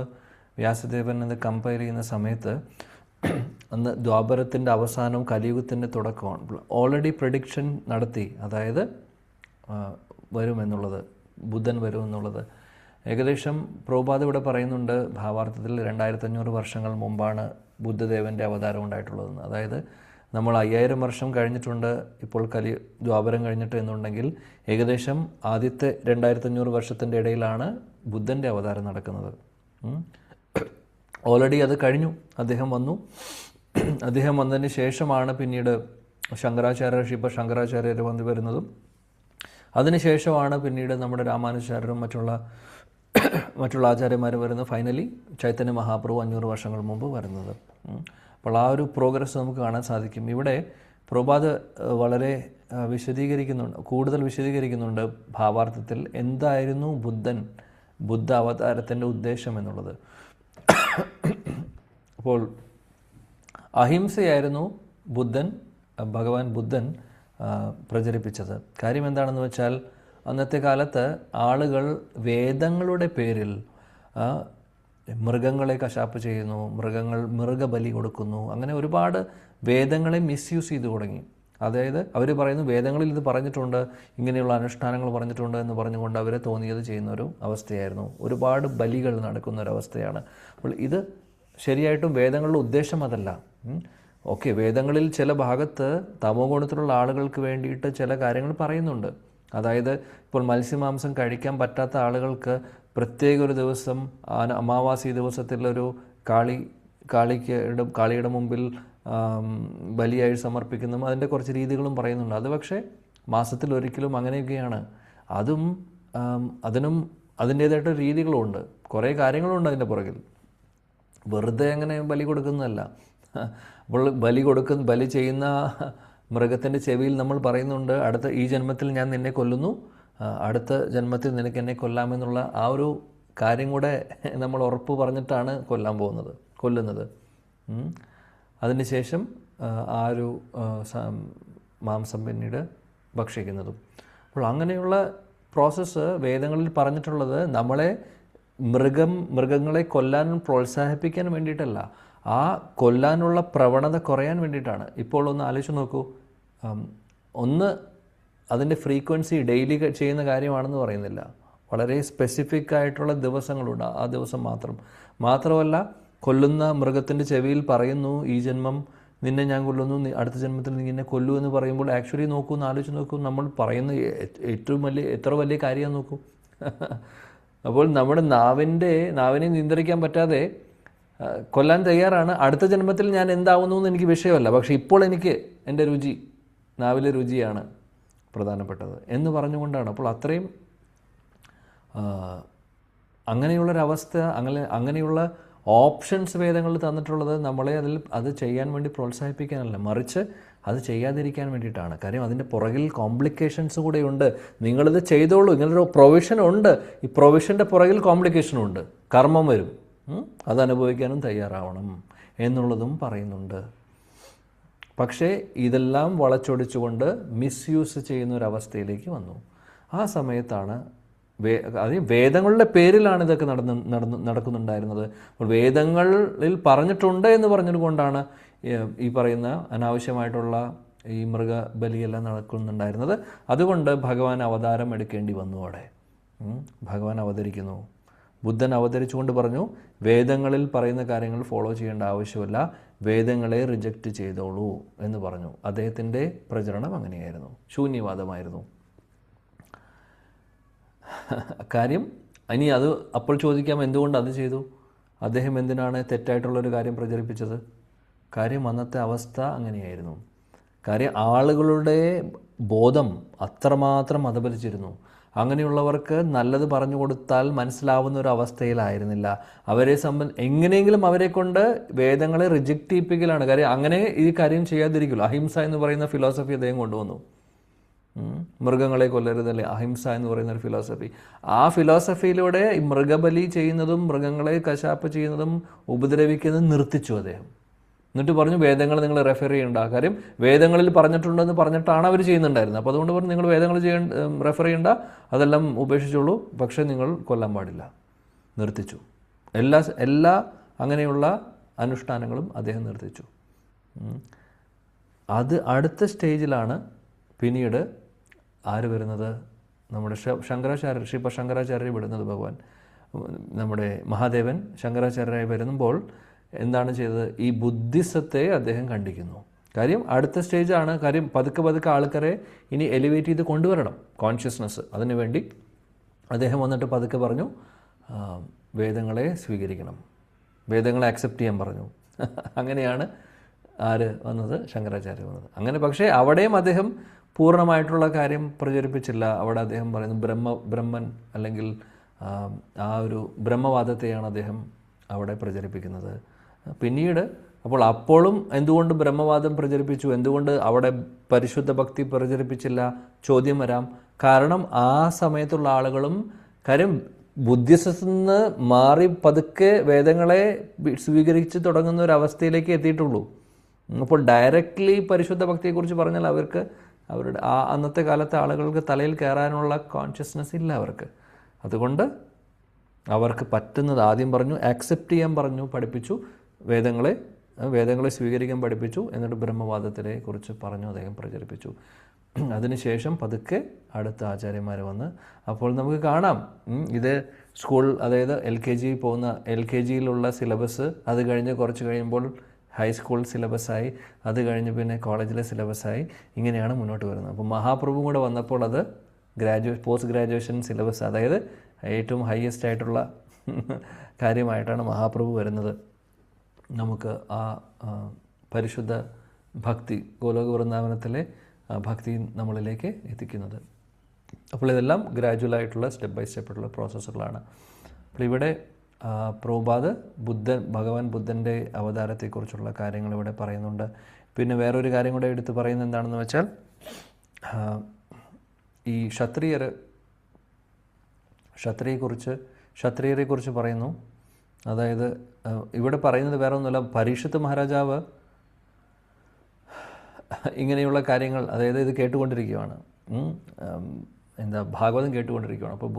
വ്യാസദേവൻ എന്ന് കമ്പയർ ചെയ്യുന്ന സമയത്ത് അന്ന് ദ്വാപരത്തിൻ്റെ അവസാനവും കലിയുഗത്തിൻ്റെ തുടക്കമാണ്. ഓൾറെഡി പ്രഡിക്ഷൻ നടത്തി, അതായത് വരുമെന്നുള്ളത്, ബുദ്ധൻ വരുമെന്നുള്ളത്. ഏകദേശം പ്രഭുപാദ് ഇവിടെ പറയുന്നുണ്ട് ഭാവാർത്ഥത്തിൽ 2500 വർഷങ്ങൾ മുമ്പാണ് ബുദ്ധദേവൻ്റെ അവതാരം ഉണ്ടായിട്ടുള്ളതെന്ന്. അതായത് നമ്മൾ 5000 വർഷം കഴിഞ്ഞിട്ടുണ്ട് ഇപ്പോൾ ദ്വാപരം കഴിഞ്ഞിട്ട് എന്നുണ്ടെങ്കിൽ ഏകദേശം ആദ്യത്തെ 2500 വർഷത്തിൻ്റെ ഇടയിലാണ് ബുദ്ധൻ്റെ അവതാരം നടക്കുന്നത്. ഓൾറെഡി അത് കഴിഞ്ഞു. അദ്ദേഹം വന്നു. അദ്ദേഹം വന്നതിന് ശേഷമാണ് പിന്നീട് ശങ്കരാചാര്യർ വന്നു വരുന്നതും. അതിനുശേഷമാണ് പിന്നീട് നമ്മുടെ രാമാനുജാചാര്യരും മറ്റുള്ള ആചാര്യന്മാർ വരുന്നത്. ഫൈനലി ചൈതന്യ മഹാപ്രഭു 500 വർഷങ്ങൾ മുമ്പ് വരുന്നത്. അപ്പോൾ ആ ഒരു പ്രോഗ്രസ് നമുക്ക് കാണാൻ സാധിക്കും. ഇവിടെ പ്രഭുപാദ് വളരെ കൂടുതൽ വിശദീകരിക്കുന്നുണ്ട് ഭാവാർത്ഥത്തിൽ എന്തായിരുന്നു ബുദ്ധ അവതാരത്തിൻ്റെ ഉദ്ദേശം എന്നുള്ളത്. അപ്പോൾ അഹിംസയായിരുന്നു ഭഗവാൻ ബുദ്ധൻ പ്രചരിപ്പിച്ചത്. കാര്യം എന്താണെന്ന് വെച്ചാൽ അന്നത്തെ കാലത്ത് ആളുകൾ വേദങ്ങളുടെ പേരിൽ മൃഗങ്ങളെ കശാപ്പ് ചെയ്യുന്നു, മൃഗബലി കൊടുക്കുന്നു. അങ്ങനെ ഒരുപാട് വേദങ്ങളെ മിസ്യൂസ് ചെയ്തു തുടങ്ങി. അതായത് അവർ പറയുന്നു വേദങ്ങളിൽ ഇത് പറഞ്ഞിട്ടുണ്ട്, ഇങ്ങനെയുള്ള അനുഷ്ഠാനങ്ങൾ പറഞ്ഞിട്ടുണ്ട് എന്ന് പറഞ്ഞുകൊണ്ട് അവരെ തോന്നിയത് ചെയ്യുന്ന ഒരു അവസ്ഥയായിരുന്നു. ഒരുപാട് ബലികൾ നടക്കുന്ന ഒരവസ്ഥയാണ്. അപ്പോൾ ഇത് ശരിയായിട്ടും വേദങ്ങളുടെ ഉദ്ദേശം അതല്ല. ഓക്കെ, വേദങ്ങളിൽ ചില ഭാഗത്ത് തമോ ഗുണത്തിലുള്ള ആളുകൾക്ക് വേണ്ടിയിട്ട് ചില കാര്യങ്ങൾ പറയുന്നുണ്ട്. അതായത് ഇപ്പോൾ മത്സ്യമാംസം കഴിക്കാൻ പറ്റാത്ത ആളുകൾക്ക് പ്രത്യേക ഒരു ദിവസം അമാവാസി ദിവസത്തിലൊരു കാളിയുടെ മുമ്പിൽ ബലിയായി സമർപ്പിക്കുന്നതും അതിൻ്റെ കുറച്ച് രീതികളും പറയുന്നുണ്ട്. അത് പക്ഷേ മാസത്തിൽ ഒരിക്കലും അങ്ങനെയൊക്കെയാണ്. അതിനും അതിൻ്റേതായിട്ട് രീതികളുമുണ്ട്, കുറേ കാര്യങ്ങളുണ്ട് അതിൻ്റെ പുറകിൽ. വെറുതെ അങ്ങനെ ബലി കൊടുക്കുന്നതല്ല. അപ്പോൾ ബലി ചെയ്യുന്ന മൃഗത്തിൻ്റെ ചെവിയിൽ നമ്മൾ പറയുന്നുണ്ട്, ഈ ജന്മത്തിൽ ഞാൻ നിന്നെ കൊല്ലുന്നു, അടുത്ത ജന്മത്തിൽ നിനക്ക് എന്നെ കൊല്ലാമെന്നുള്ള ആ ഒരു കാര്യം കൂടെ നമ്മൾ ഉറപ്പ് പറഞ്ഞിട്ടാണ് കൊല്ലുന്നത്. അതിനുശേഷം ആ ഒരു മാംസം പിന്നീട് ഭക്ഷിക്കുന്നതും. അപ്പോൾ അങ്ങനെയുള്ള പ്രോസസ്സ് വേദങ്ങളിൽ പറഞ്ഞിട്ടുള്ളത് നമ്മളെ മൃഗങ്ങളെ കൊല്ലാൻ പ്രോത്സാഹിപ്പിക്കാൻ വേണ്ടിയിട്ടല്ല, ആ കൊല്ലാനുള്ള പ്രവണത കുറയാൻ വേണ്ടിയിട്ടാണ്. ഇപ്പോൾ ഒന്ന് ആലോചിച്ച് നോക്കൂ, അതിൻ്റെ ഫ്രീക്വൻസി ഡെയിലി ചെയ്യുന്ന കാര്യമാണെന്ന് പറയുന്നില്ല. വളരെ സ്പെസിഫിക് ആയിട്ടുള്ള ദിവസങ്ങളുണ്ട്, ആ ദിവസം മാത്രമല്ല കൊല്ലുന്ന മൃഗത്തിൻ്റെ ചെവിയിൽ പറയുന്നു, ഈ ജന്മം നിന്നെ ഞാൻ കൊല്ലുന്നു, അടുത്ത ജന്മത്തിൽ നീ എന്നെ കൊല്ലൂ എന്ന് പറയുമ്പോൾ ആക്ച്വലി ആലോചിച്ച് നോക്കൂ, നമ്മൾ പറയുന്ന എത്ര വലിയ കാര്യമാണ് നോക്കൂ. അപ്പോൾ നമ്മുടെ നാവിനെ നിയന്ത്രിക്കാൻ പറ്റാതെ കൊല്ലാൻ തയ്യാറാണ്. അടുത്ത ജന്മത്തിൽ ഞാൻ എന്താവുന്നു എന്ന് എനിക്ക് വിഷയമല്ല, പക്ഷേ ഇപ്പോൾ എനിക്ക് എൻ്റെ നാവിലെ രുചിയാണ് പ്രധാനപ്പെട്ടത് എന്ന് പറഞ്ഞുകൊണ്ടാണ്. അപ്പോൾ അത്രയും അങ്ങനെയുള്ളൊരവസ്ഥ, അങ്ങനെയുള്ള ഓപ്ഷൻസ് വേദങ്ങളിൽ തന്നിട്ടുള്ളത് നമ്മളെ അത് ചെയ്യാൻ വേണ്ടി പ്രോത്സാഹിപ്പിക്കാനല്ല, മറിച്ച് അത് ചെയ്യാതിരിക്കാൻ വേണ്ടിയിട്ടാണ്. കാര്യം അതിൻ്റെ പുറകിൽ കോംപ്ലിക്കേഷൻസ് കൂടെയുണ്ട്. നിങ്ങളിത് ചെയ്തോളൂ, ഇങ്ങനൊരു പ്രൊവിഷൻ ഉണ്ട്, ഈ പ്രൊവിഷൻ്റെ പുറകിൽ കോംപ്ലിക്കേഷനുണ്ട്, കർമ്മം വരും, അത് അനുഭവിക്കാനും തയ്യാറാവണം എന്നുള്ളതും പറയുന്നുണ്ട്. പക്ഷേ ഇതെല്ലാം വളച്ചൊടിച്ചുകൊണ്ട് മിസ്യൂസ് ചെയ്യുന്ന ഒരവസ്ഥയിലേക്ക് വന്നു. ആ സമയത്താണ് അത് വേദങ്ങളുടെ പേരിലാണ് ഇതൊക്കെ നടക്കുന്നുണ്ടായിരുന്നത്. അപ്പോൾ വേദങ്ങളിൽ പറഞ്ഞിട്ടുണ്ട് എന്ന് പറഞ്ഞതുകൊണ്ടാണ് ഈ പറയുന്ന അനാവശ്യമായിട്ടുള്ള ഈ മൃഗബലിയെല്ലാം നടക്കുന്നുണ്ടായിരുന്നത്. അതുകൊണ്ട് ഭഗവാൻ അവതാരം എടുക്കേണ്ടി വന്നു. അവിടെ ഭഗവാൻ അവതരിക്കുന്നു. ബുദ്ധൻ അവതരിച്ചുകൊണ്ട് പറഞ്ഞു, വേദങ്ങളിൽ പറയുന്ന കാര്യങ്ങൾ ഫോളോ ചെയ്യേണ്ട ആവശ്യമില്ല, വേദങ്ങളെ റിജക്റ്റ് ചെയ്തോളൂ എന്ന് പറഞ്ഞു. അദ്ദേഹത്തിൻ്റെ പ്രചരണം അങ്ങനെയായിരുന്നു, ശൂന്യവാദമായിരുന്നു. കാര്യം ഇനി അത് അപ്പോൾ ചോദിക്കാം, എന്തുകൊണ്ട് അത് ചെയ്തു? അദ്ദേഹം എന്തിനാണ് തെറ്റായിട്ടുള്ളൊരു കാര്യം പ്രചരിപ്പിച്ചത്? കാര്യം അന്നത്തെ അവസ്ഥ അങ്ങനെയായിരുന്നു. കാര്യം ആളുകളുടെ ബോധം അത്രമാത്രം അധപതിച്ചിരുന്നു. അങ്ങനെയുള്ളവർക്ക് നല്ലത് പറഞ്ഞു കൊടുത്താൽ മനസ്സിലാവുന്ന ഒരു അവസ്ഥയിലായിരുന്നില്ല. അവരെ എങ്ങനെയെങ്കിലും അവരെ കൊണ്ട് വേദങ്ങളെ റിജക്റ്റ് ചെയ്യിപ്പിക്കലാണ്. കാര്യം അങ്ങനെ ഈ കാര്യം ചെയ്യാതിരിക്കുമല്ലോ. അഹിംസ എന്ന് പറയുന്ന ഫിലോസഫി അദ്ദേഹം കൊണ്ടുവന്നു. മൃഗങ്ങളെ കൊല്ലരുതല്ലേ, അഹിംസ എന്ന് പറയുന്ന ഒരു ഫിലോസഫി. ആ ഫിലോസഫിയിലൂടെ മൃഗബലി ചെയ്യുന്നതും മൃഗങ്ങളെ കശാപ്പ് ചെയ്യുന്നതും ഉപദ്രവിക്കുന്നതും നിർത്തിച്ചു അദ്ദേഹം. എന്നിട്ട് പറഞ്ഞു, വേദങ്ങൾ നിങ്ങൾ റെഫർ ചെയ്യേണ്ട. കാര്യം വേദങ്ങളിൽ പറഞ്ഞിട്ടുണ്ടെന്ന് പറഞ്ഞിട്ടാണ് അവർ ചെയ്യുന്നുണ്ടായിരുന്നത്. അപ്പോൾ അതുകൊണ്ട് പറഞ്ഞു, നിങ്ങൾ വേദങ്ങൾ റെഫർ ചെയ്യേണ്ട, അതെല്ലാം ഉപേക്ഷിച്ചോളൂ, പക്ഷേ നിങ്ങൾ കൊല്ലാൻ പാടില്ല. നിർത്തിച്ചു. എല്ലാ അങ്ങനെയുള്ള അനുഷ്ഠാനങ്ങളും അദ്ദേഹം നിർത്തിച്ചു. അത് അടുത്ത സ്റ്റേജിലാണ് പിന്നീട് ആര് വരുന്നത്? നമ്മുടെ ശങ്കരാചാര്യ, ശ്രീ ശങ്കരാചാര്യ വിടുന്നത് ഭഗവാൻ. നമ്മുടെ മഹാദേവൻ ശങ്കരാചാര്യരായി വരുമ്പോൾ എന്താണ് ചെയ്തത്? ഈ ബുദ്ധിസത്തെ അദ്ദേഹം ഖണ്ഡിക്കുന്നു. കാര്യം അടുത്ത സ്റ്റേജാണ്. കാര്യം പതുക്കെ ആൾക്കാരെ ഇനി എലിവേറ്റ് ചെയ്ത് കൊണ്ടുവരണം, കോൺഷ്യസ്നസ്. അതിനുവേണ്ടി അദ്ദേഹം വന്നിട്ട് പതുക്കെ പറഞ്ഞു, വേദങ്ങളെ സ്വീകരിക്കണം, വേദങ്ങളെ അക്സെപ്റ്റ് ചെയ്യാൻ പറഞ്ഞു. അങ്ങനെയാണ് ആര് വന്നത്? ശങ്കരാചാര്യ വന്നത്. അങ്ങനെ പക്ഷേ അവിടെയും അദ്ദേഹം പൂർണ്ണമായിട്ടുള്ള കാര്യം പ്രചരിപ്പിച്ചില്ല. അവിടെ അദ്ദേഹം പറയുന്നു ബ്രഹ്മൻ അല്ലെങ്കിൽ ആ ഒരു ബ്രഹ്മവാദത്തെയാണ് അദ്ദേഹം അവിടെ പ്രചരിപ്പിക്കുന്നത്. പിന്നീട് അപ്പോഴും എന്തുകൊണ്ട് ബ്രഹ്മവാദം പ്രചരിപ്പിച്ചു, എന്തുകൊണ്ട് അവിടെ പരിശുദ്ധ ഭക്തി പ്രചരിപ്പിച്ചില്ല? ചോദ്യം വരാം. കാരണം ആ സമയത്തുള്ള ആളുകളും കാര്യം ബുദ്ധിസത്തിൽ നിന്ന് മാറി പതുക്കെ വേദങ്ങളെ സ്വീകരിച്ച് തുടങ്ങുന്ന ഒരു അവസ്ഥയിലേക്ക് എത്തിയിട്ടുള്ളൂ. അപ്പോൾ ഡയറക്റ്റ്ലി പരിശുദ്ധ ഭക്തിയെക്കുറിച്ച് പറഞ്ഞാൽ അവരുടെ ആ അന്നത്തെ കാലത്തെ ആളുകൾക്ക് തലയിൽ കയറാനുള്ള കോൺഷ്യസ്നെസ് ഇല്ല അവർക്ക്. അതുകൊണ്ട് അവർക്ക് പറ്റുന്നത് ആദ്യം പറഞ്ഞു, ആക്സെപ്റ്റ് ചെയ്യാൻ പറഞ്ഞു, പഠിപ്പിച്ചു, വേദങ്ങളെ സ്വീകരിക്കാൻ പഠിപ്പിച്ചു. എന്നിട്ട് ബ്രഹ്മവാദത്തിനെ കുറിച്ച് പറഞ്ഞു അദ്ദേഹം പ്രചരിപ്പിച്ചു. അതിനുശേഷം പതുക്കെ അടുത്ത ആചാര്യന്മാർ വന്ന് അപ്പോൾ നമുക്ക് കാണാം ഇത് സ്കൂൾ, അതായത് LKGയിലുള്ള സിലബസ്, അത് കഴിഞ്ഞ് കുറച്ച് കഴിയുമ്പോൾ ഹൈസ്കൂൾ സിലബസായി, അത് കഴിഞ്ഞ് പിന്നെ കോളേജിലെ സിലബസായി, ഇങ്ങനെയാണ് മുന്നോട്ട് വരുന്നത്. അപ്പോൾ മഹാപ്രഭു കൂടെ വന്നപ്പോൾ അത് പോസ്റ്റ് ഗ്രാജുവേഷൻ സിലബസ്, അതായത് ഏറ്റവും ഹയസ്റ്റ് ആയിട്ടുള്ള കാര്യമായിട്ടാണ് മഹാപ്രഭു വരുന്നത്. നമുക്ക് ആ പരിശുദ്ധ ഭക്തി, ഗോലോക വൃന്ദാവനത്തിലെ ഭക്തി നമ്മളിലേക്ക് എത്തിക്കുന്നത്. അപ്പോൾ ഇതെല്ലാം ഗ്രാജുവലായിട്ടുള്ള സ്റ്റെപ്പ് ബൈ സ്റ്റെപ്പായിട്ടുള്ള പ്രോസസ്സുകളാണ്. അപ്പോൾ ഇവിടെ പ്രഭുപാദ് ഭഗവാൻ ബുദ്ധൻ്റെ അവതാരത്തെക്കുറിച്ചുള്ള കാര്യങ്ങൾ ഇവിടെ പറയുന്നുണ്ട്. പിന്നെ വേറൊരു കാര്യം കൂടെ എടുത്ത് പറയുന്നത് എന്താണെന്ന് വെച്ചാൽ, ഈ ക്ഷത്രിയരെക്കുറിച്ച് പറയുന്നു. അതായത് ഇവിടെ പറയുന്നത് വേറെ ഒന്നുമില്ല, പരീക്ഷത്ത് മഹാരാജാവ് ഇങ്ങനെയുള്ള കാര്യങ്ങൾ, അതായത് ഇത് കേട്ടുകൊണ്ടിരിക്കുകയാണ്, ഭാഗവതം കേട്ടുകൊണ്ടിരിക്കുകയാണ്. അപ്പോൾ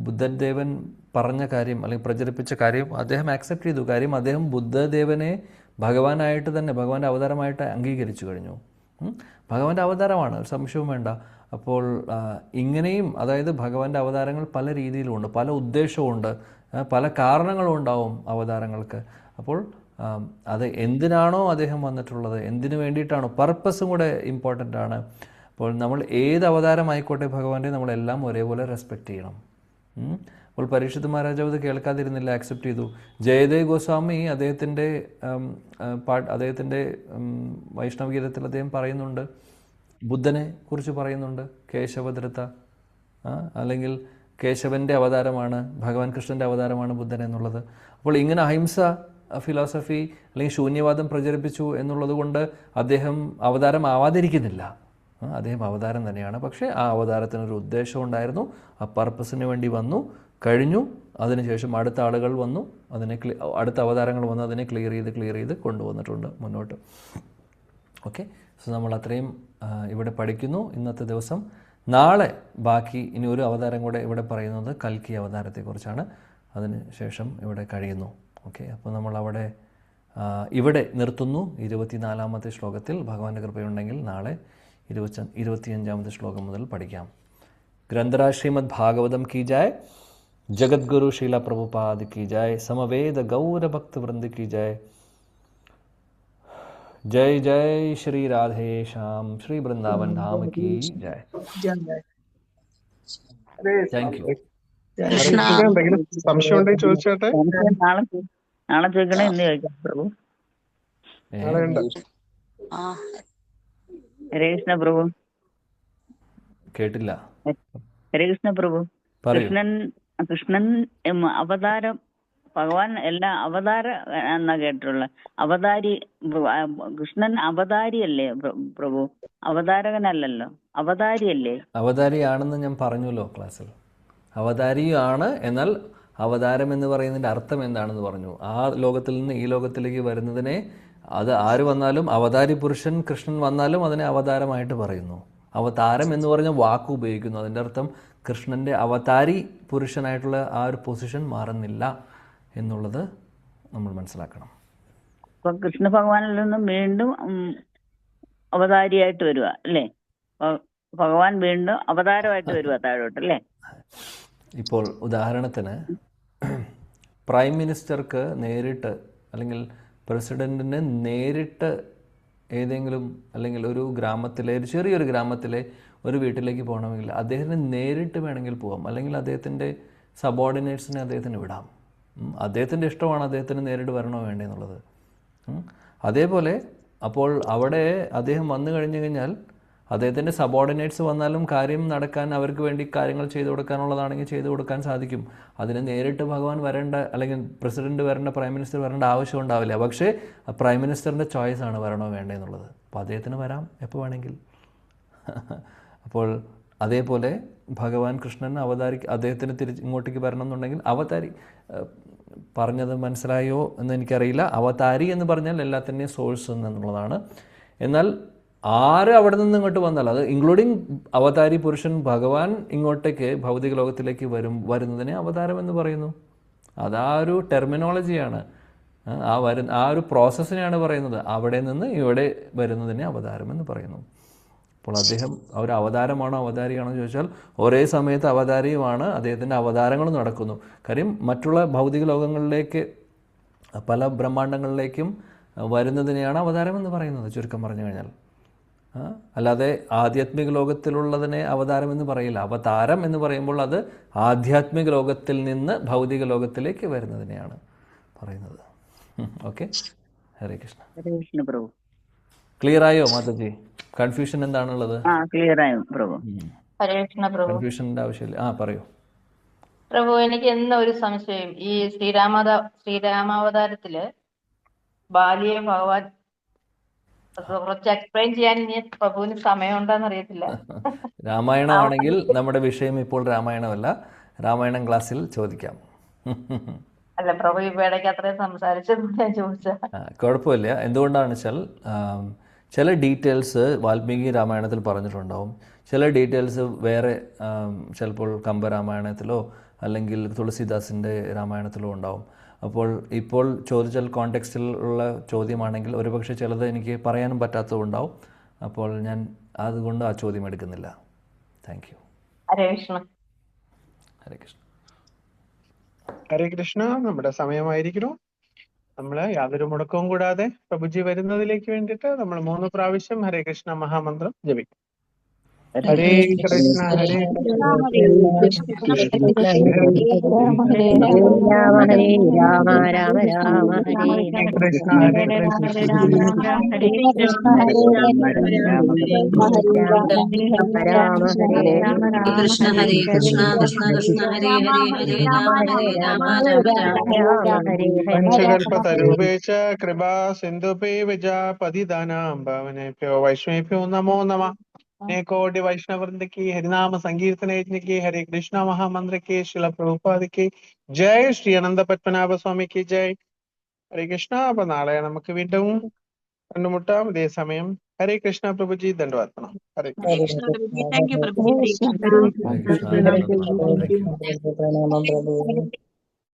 ബുദ്ധദേവൻ പറഞ്ഞ കാര്യം അല്ലെങ്കിൽ പ്രചരിപ്പിച്ച കാര്യം അദ്ദേഹം ആക്സെപ്റ്റ് ചെയ്തു. കാര്യം അദ്ദേഹം ബുദ്ധദേവനെ ഭഗവാനായിട്ട് തന്നെ, ഭഗവാന്റെ അവതാരമായിട്ട് അംഗീകരിച്ചു കഴിഞ്ഞു. ഭഗവാന്റെ അവതാരമാണ്, ഒരു സംശയവും വേണ്ട. അപ്പോൾ ഇങ്ങനെയും, അതായത് ഭഗവാന്റെ അവതാരങ്ങൾ പല രീതിയിലുമുണ്ട്, പല ഉദ്ദേശവുമുണ്ട്, പല കാരണങ്ങളും ഉണ്ടാവും അവതാരങ്ങൾക്ക്. അപ്പോൾ അത് എന്തിനാണോ അദ്ദേഹം വന്നിട്ടുള്ളത്, എന്തിനു വേണ്ടിയിട്ടാണോ, പർപ്പസും കൂടെ ഇമ്പോർട്ടൻ്റ് ആണ്. അപ്പോൾ നമ്മൾ ഏത് അവതാരമായിക്കോട്ടെ ഭഗവാന്റെ, നമ്മളെല്ലാം ഒരേപോലെ റെസ്പെക്റ്റ് ചെയ്യണം. അപ്പോൾ പരീക്ഷിത് മഹാരാജാവ് ഇത് കേൾക്കാതിരുന്നില്ല, ആക്സെപ്റ്റ് ചെയ്തു. ജയദേവ് ഗോസ്വാമി അദ്ദേഹത്തിൻ്റെ വൈഷ്ണവഗീതത്തിൽ അദ്ദേഹം പറയുന്നുണ്ട്, ബുദ്ധനെ കുറിച്ച് പറയുന്നുണ്ട്, കേശവധൃത, അല്ലെങ്കിൽ കേശവൻ്റെ അവതാരമാണ്, ഭഗവാൻ കൃഷ്ണൻ്റെ അവതാരമാണ് ബുദ്ധൻ എന്നുള്ളത്. അപ്പോൾ ഇങ്ങനെ അഹിംസ ഫിലോസഫി അല്ലെങ്കിൽ ശൂന്യവാദം പ്രചരിപ്പിച്ചു എന്നുള്ളത് കൊണ്ട് അദ്ദേഹം അവതാരം ആവാതിരിക്കുന്നില്ല. അദ്ദേഹം അവതാരം തന്നെയാണ്. പക്ഷേ ആ അവതാരത്തിനൊരു ഉദ്ദേശം ഉണ്ടായിരുന്നു, ആ പർപ്പസിന് വേണ്ടി വന്നു, കഴിഞ്ഞു. അതിനുശേഷം അടുത്ത ആളുകൾ വന്നു, അടുത്ത അവതാരങ്ങൾ വന്ന് അതിനെ ക്ലിയർ ചെയ്ത് കൊണ്ടുവന്നിട്ടുണ്ട് മുന്നോട്ട്. ഓക്കെ, സോ നമ്മൾ അത്രയും ഇവിടെ പഠിക്കുന്നു ഇന്നത്തെ ദിവസം. നാളെ ബാക്കി ഇനി ഒരു അവതാരം കൂടെ ഇവിടെ പറയുന്നത് കൽക്കി അവതാരത്തെക്കുറിച്ചാണ്. അതിന് ശേഷം ഇവിടെ കഴിയുന്നു. ഓക്കെ, അപ്പോൾ നമ്മൾ അവിടെ ഇവിടെ നിർത്തുന്നു. 24-ാമത്തെ ശ്ലോകത്തിൽ ഭഗവാന്റെ കൃപയുണ്ടെങ്കിൽ നാളെ 25-ാമത്തെ ശ്ലോകം മുതൽ പഠിക്കാം. ഗ്രന്ഥരാജ് ശ്രീമദ് ഭാഗവതം കി ജായ്, जगद्गुरु शीला प्रभुपाद की जय, समवेद गौर भक्त वृंद की जय. जय जय श्री राधे श्याम, श्री वृंदावन धाम की जय. Thank you. എന്തെങ്കിലും സംശയം ഉണ്ടെങ്കിൽ ചോദിച്ചോട്ടെ. നാളെ ചോദിക്കണേ, ഇന്ന് ചോദിക്കാം പ്രഭു. നാളെ ഉണ്ട്. ഹരേ കൃഷ്ണ പ്രഭു. കേട്ടില്ല. ഹരേ കൃഷ്ണ പ്രഭു. പറയൂ. കൃഷ്ണൻ അവതാരം, ഭഗവാൻ എല്ലാ അവതാര എന്നാ കേട്ടിട്ടുള്ള അവതാരി. കൃഷ്ണൻ അവതാരിയല്ലേ പ്രഭു? അവതാരകനല്ലല്ലോ, അവതാരിയല്ലേ? അവതാരിയാണെന്ന് ഞാൻ പറഞ്ഞല്ലോ ക്ലാസ്സിൽ. അവതാരിയാണ്. എന്നാൽ അവതാരം എന്ന് പറയുന്നതിൻ്റെ അർത്ഥം എന്താണെന്ന് പറഞ്ഞു. ആ ലോകത്തിൽ നിന്ന് ഈ ലോകത്തിലേക്ക് വരുന്നതിനെ, അത് ആര് വന്നാലും, അവതാരി പുരുഷൻ കൃഷ്ണൻ വന്നാലും അതിനെ അവതാരമായിട്ട് പറയുന്നു. അവതാരം എന്ന് പറഞ്ഞ വാക്ക് ഉപയോഗിക്കുന്നു. അതിൻ്റെ അർത്ഥം കൃഷ്ണൻ്റെ അവതാരി പുരുഷനായിട്ടുള്ള ആ ഒരു പൊസിഷൻ മാറുന്നില്ല എന്നുള്ളത് നമ്മൾ മനസ്സിലാക്കണം. ഇപ്പൊ കൃഷ്ണ ഭഗവാനിൽ നിന്നും വീണ്ടും അവതാരിയായിട്ട് വരിക അല്ലേ? ഭഗവാൻ വീണ്ടും അവതാരമായിട്ട് വരിക താഴോട്ട് അല്ലേ? ഇപ്പോൾ ഉദാഹരണത്തിന് പ്രൈം മിനിസ്റ്റർക്ക് നേരിട്ട്, അല്ലെങ്കിൽ പ്രസിഡന്റിന് നേരിട്ട് ഏതെങ്കിലും, അല്ലെങ്കിൽ ഒരു ഗ്രാമത്തിലെ, ഒരു ചെറിയൊരു ഗ്രാമത്തിലെ ഒരു വീട്ടിലേക്ക് പോകണമെങ്കിൽ അദ്ദേഹത്തിന് നേരിട്ട് വേണമെങ്കിൽ പോകാം. അല്ലെങ്കിൽ അദ്ദേഹത്തിൻ്റെ സബോർഡിനേറ്റ്സിനെ അദ്ദേഹത്തിന് വിടാം. അദ്ദേഹത്തിൻ്റെ ഇഷ്ടമാണ് അദ്ദേഹത്തിന് നേരിട്ട് വരണോ വേണ്ടേ എന്നുള്ളത്. അതേപോലെ അപ്പോൾ അവിടെ അദ്ദേഹം വന്നു കഴിഞ്ഞു കഴിഞ്ഞാൽ അദ്ദേഹത്തിൻ്റെ സബോർഡിനേറ്റ്സ് വന്നാലും കാര്യം നടക്കാൻ, അവർക്ക് വേണ്ടി കാര്യങ്ങൾ ചെയ്തു കൊടുക്കാനുള്ളതാണെങ്കിൽ ചെയ്തു കൊടുക്കാൻ സാധിക്കും. അതിന് നേരിട്ട് ഭഗവാൻ വരേണ്ട, അല്ലെങ്കിൽ പ്രസിഡന്റ് വരേണ്ട, പ്രൈം മിനിസ്റ്റർ വരേണ്ട ആവശ്യം ഉണ്ടാവില്ല. പക്ഷേ പ്രൈം മിനിസ്റ്ററിൻ്റെ ചോയ്സാണ് വരണോ വേണ്ടേ എന്നുള്ളത്. അപ്പോൾ അദ്ദേഹത്തിന് വരാം എപ്പോൾ വേണമെങ്കിൽ. അപ്പോൾ അതേപോലെ ഭഗവാൻ കൃഷ്ണൻ അദ്ദേഹത്തിന് ഇങ്ങോട്ടേക്ക് വരണം എന്നുണ്ടെങ്കിൽ പറഞ്ഞത് മനസ്സിലായോ എന്ന് എനിക്കറിയില്ല. അവതാരി എന്ന് പറഞ്ഞാൽ എല്ലാത്തിൻ്റെയും സോഴ്സ് എന്നുള്ളതാണ്. എന്നാൽ ആര് അവിടെ നിന്ന് ഇങ്ങോട്ട് വന്നാൽ, അത് ഇൻക്ലൂഡിങ് അവതാരി പുരുഷൻ ഭഗവാൻ ഇങ്ങോട്ടേക്ക് ഭൗതിക ലോകത്തിലേക്ക് വരുന്നതിനെ അവതാരം എന്ന് പറയുന്നു. അതാ ഒരു ടെർമിനോളജിയാണ്. ആ ഒരു പ്രോസസ്സിനെയാണ് പറയുന്നത്. അവിടെ നിന്ന് ഇവിടെ വരുന്നതിനെ അവതാരം എന്ന് പറയുന്നു. അപ്പോൾ അദ്ദേഹം ഒരു അവതാരമാണോ അവതാരിയാണോ എന്ന് ചോദിച്ചാൽ ഒരേ സമയത്ത് അവതാരിയുമാണ്, അദ്ദേഹത്തിൻ്റെ അവതാരങ്ങളും നടക്കുന്നു. കാര്യം മറ്റുള്ള ഭൗതിക ലോകങ്ങളിലേക്ക്, പല ബ്രഹ്മാണ്ടങ്ങളിലേക്കും വരുന്നതിനെയാണ് അവതാരം എന്ന് പറയുന്നത്, ചുരുക്കം പറഞ്ഞു കഴിഞ്ഞാൽ. അല്ലാതെ ആധ്യാത്മിക ലോകത്തിലുള്ളതിനെ അവതാരം എന്ന് പറയില്ല. അവതാരം എന്ന് പറയുമ്പോൾ അത് ആധ്യാത്മിക ലോകത്തിൽ നിന്ന് ഭൗതിക ലോകത്തിലേക്ക് വരുന്നതിനെയാണ് പറയുന്നത്. ഓക്കെ, ഹരേ കൃഷ്ണ. ഹരേ കൃഷ്ണ പ്രഭു. ക്ലിയർ ആയോ മാതാജി? കൺഫ്യൂഷൻ എന്താണുള്ളത്? ക്ലിയർ ആയോ പ്രഭു? ഹരേ കൃഷ്ണ പ്രഭു. കൺഫ്യൂഷൻ്റെ ആവശ്യമില്ല. പറയൂ പ്രഭു. എനിക്ക് എന്ന ഒരു സംശയം, ഈ ശ്രീരാമാവതാരത്തില് ബാലിയെ ഭഗവാൻ കുറച്ച് എക്സ്പ്ലെയിൻ ചെയ്യാൻ ഇനി പ്രഭുവിന് സമയമുണ്ടോന്ന് അറിയത്തില്ല. രാമായണമാണെങ്കിൽ നമ്മുടെ വിഷയം ഇപ്പോൾ രാമായണമല്ല, രാമായണം ക്ലാസ്സിൽ ചോദിക്കാം. അല്ല പ്രഭു, ഇപ്പൊ ഇടയ്ക്ക് അത്രയും സംസാരിച്ചത് ഞാൻ ചോദിച്ച. കുഴപ്പമില്ല. എന്തുകൊണ്ടാണെന്ന് വെച്ചാൽ ചില ഡീറ്റെയിൽസ് വാൽമീകി രാമായണത്തിൽ പറഞ്ഞിട്ടുണ്ടാവും, ചില ഡീറ്റെയിൽസ് വേറെ ചിലപ്പോൾ കമ്പരാമായണത്തിലോ അല്ലെങ്കിൽ തുളസിദാസിൻ്റെ രാമായണത്തിലോ ഉണ്ടാവും. അപ്പോൾ ഇപ്പോൾ ചോദിച്ചാൽ കോണ്ടെക്സ്റ്റിൽ ഉള്ള ചോദ്യമാണെങ്കിൽ ഒരുപക്ഷെ ചിലത് എനിക്ക് പറയാനും പറ്റാത്തതുണ്ടാവും. അപ്പോൾ ഞാൻ അതുകൊണ്ട് ആ ചോദ്യം എടുക്കുന്നില്ല. Thank you. ഹരേ കൃഷ്ണ. ഹരേ കൃഷ്ണ. ഹരേ കൃഷ്ണ. നമ്മുടെ സമയമായിരിക്കുന്നു. നമ്മൾ യാതൊരു മുടക്കവും കൂടാതെ പ്രഭുജി വരുന്നതിലേക്ക് വേണ്ടിയിട്ട് നമ്മൾ 3 പ്രാവശ്യം ഹരേ കൃഷ്ണ മഹാമന്ത്രം ജപിക്കും. ഹരേ കൃഷ്ണ ഹരേ കൃഷ്ണ രാമ ഹരേ രാമ രാമ രാമ ഹരേ കൃഷ്ണ ഹരേ കൃഷ്ണ ഹരേ കൃഷ്ണ കൃഷ്ണ കൃഷ്ണ ഹരേ ഹരേ ഹരേ രാമ ഹരേ പഞ്ചകൽപതരൂപേച കൃപാ സിന്ധുപേവച പതിതാനാം പാവനേഭ്യോ വൈഷ്ണവേഭ്യോ നമോ നമഃ. കോടി वैष्णववृंद की हरिनाम संकीर्तन यज्ञ की हरे कृष्णा महामंत्र की शिला प्रभुपाद की जय. श्री अनंत पद्मनाभ स्वामी की जय. ഹരേ കൃഷ്ണ. അപ്പൊ നാളെ നമുക്ക് വീണ്ടും കണ്ടുമുട്ടാം ഇതേ സമയം हरे कृष्णा प्रभु जी, दंडवत प्रणाम। हरे हरे कृष्णा। कृष्णा प्रभु जी, थैंक यू प्रभु जी, हरे हरे कृष्ण कृष्णा। प्रभु हरे कृष्ण, धन्यवाद प्रभु, थैंक यू। प्रणाम प्रभु।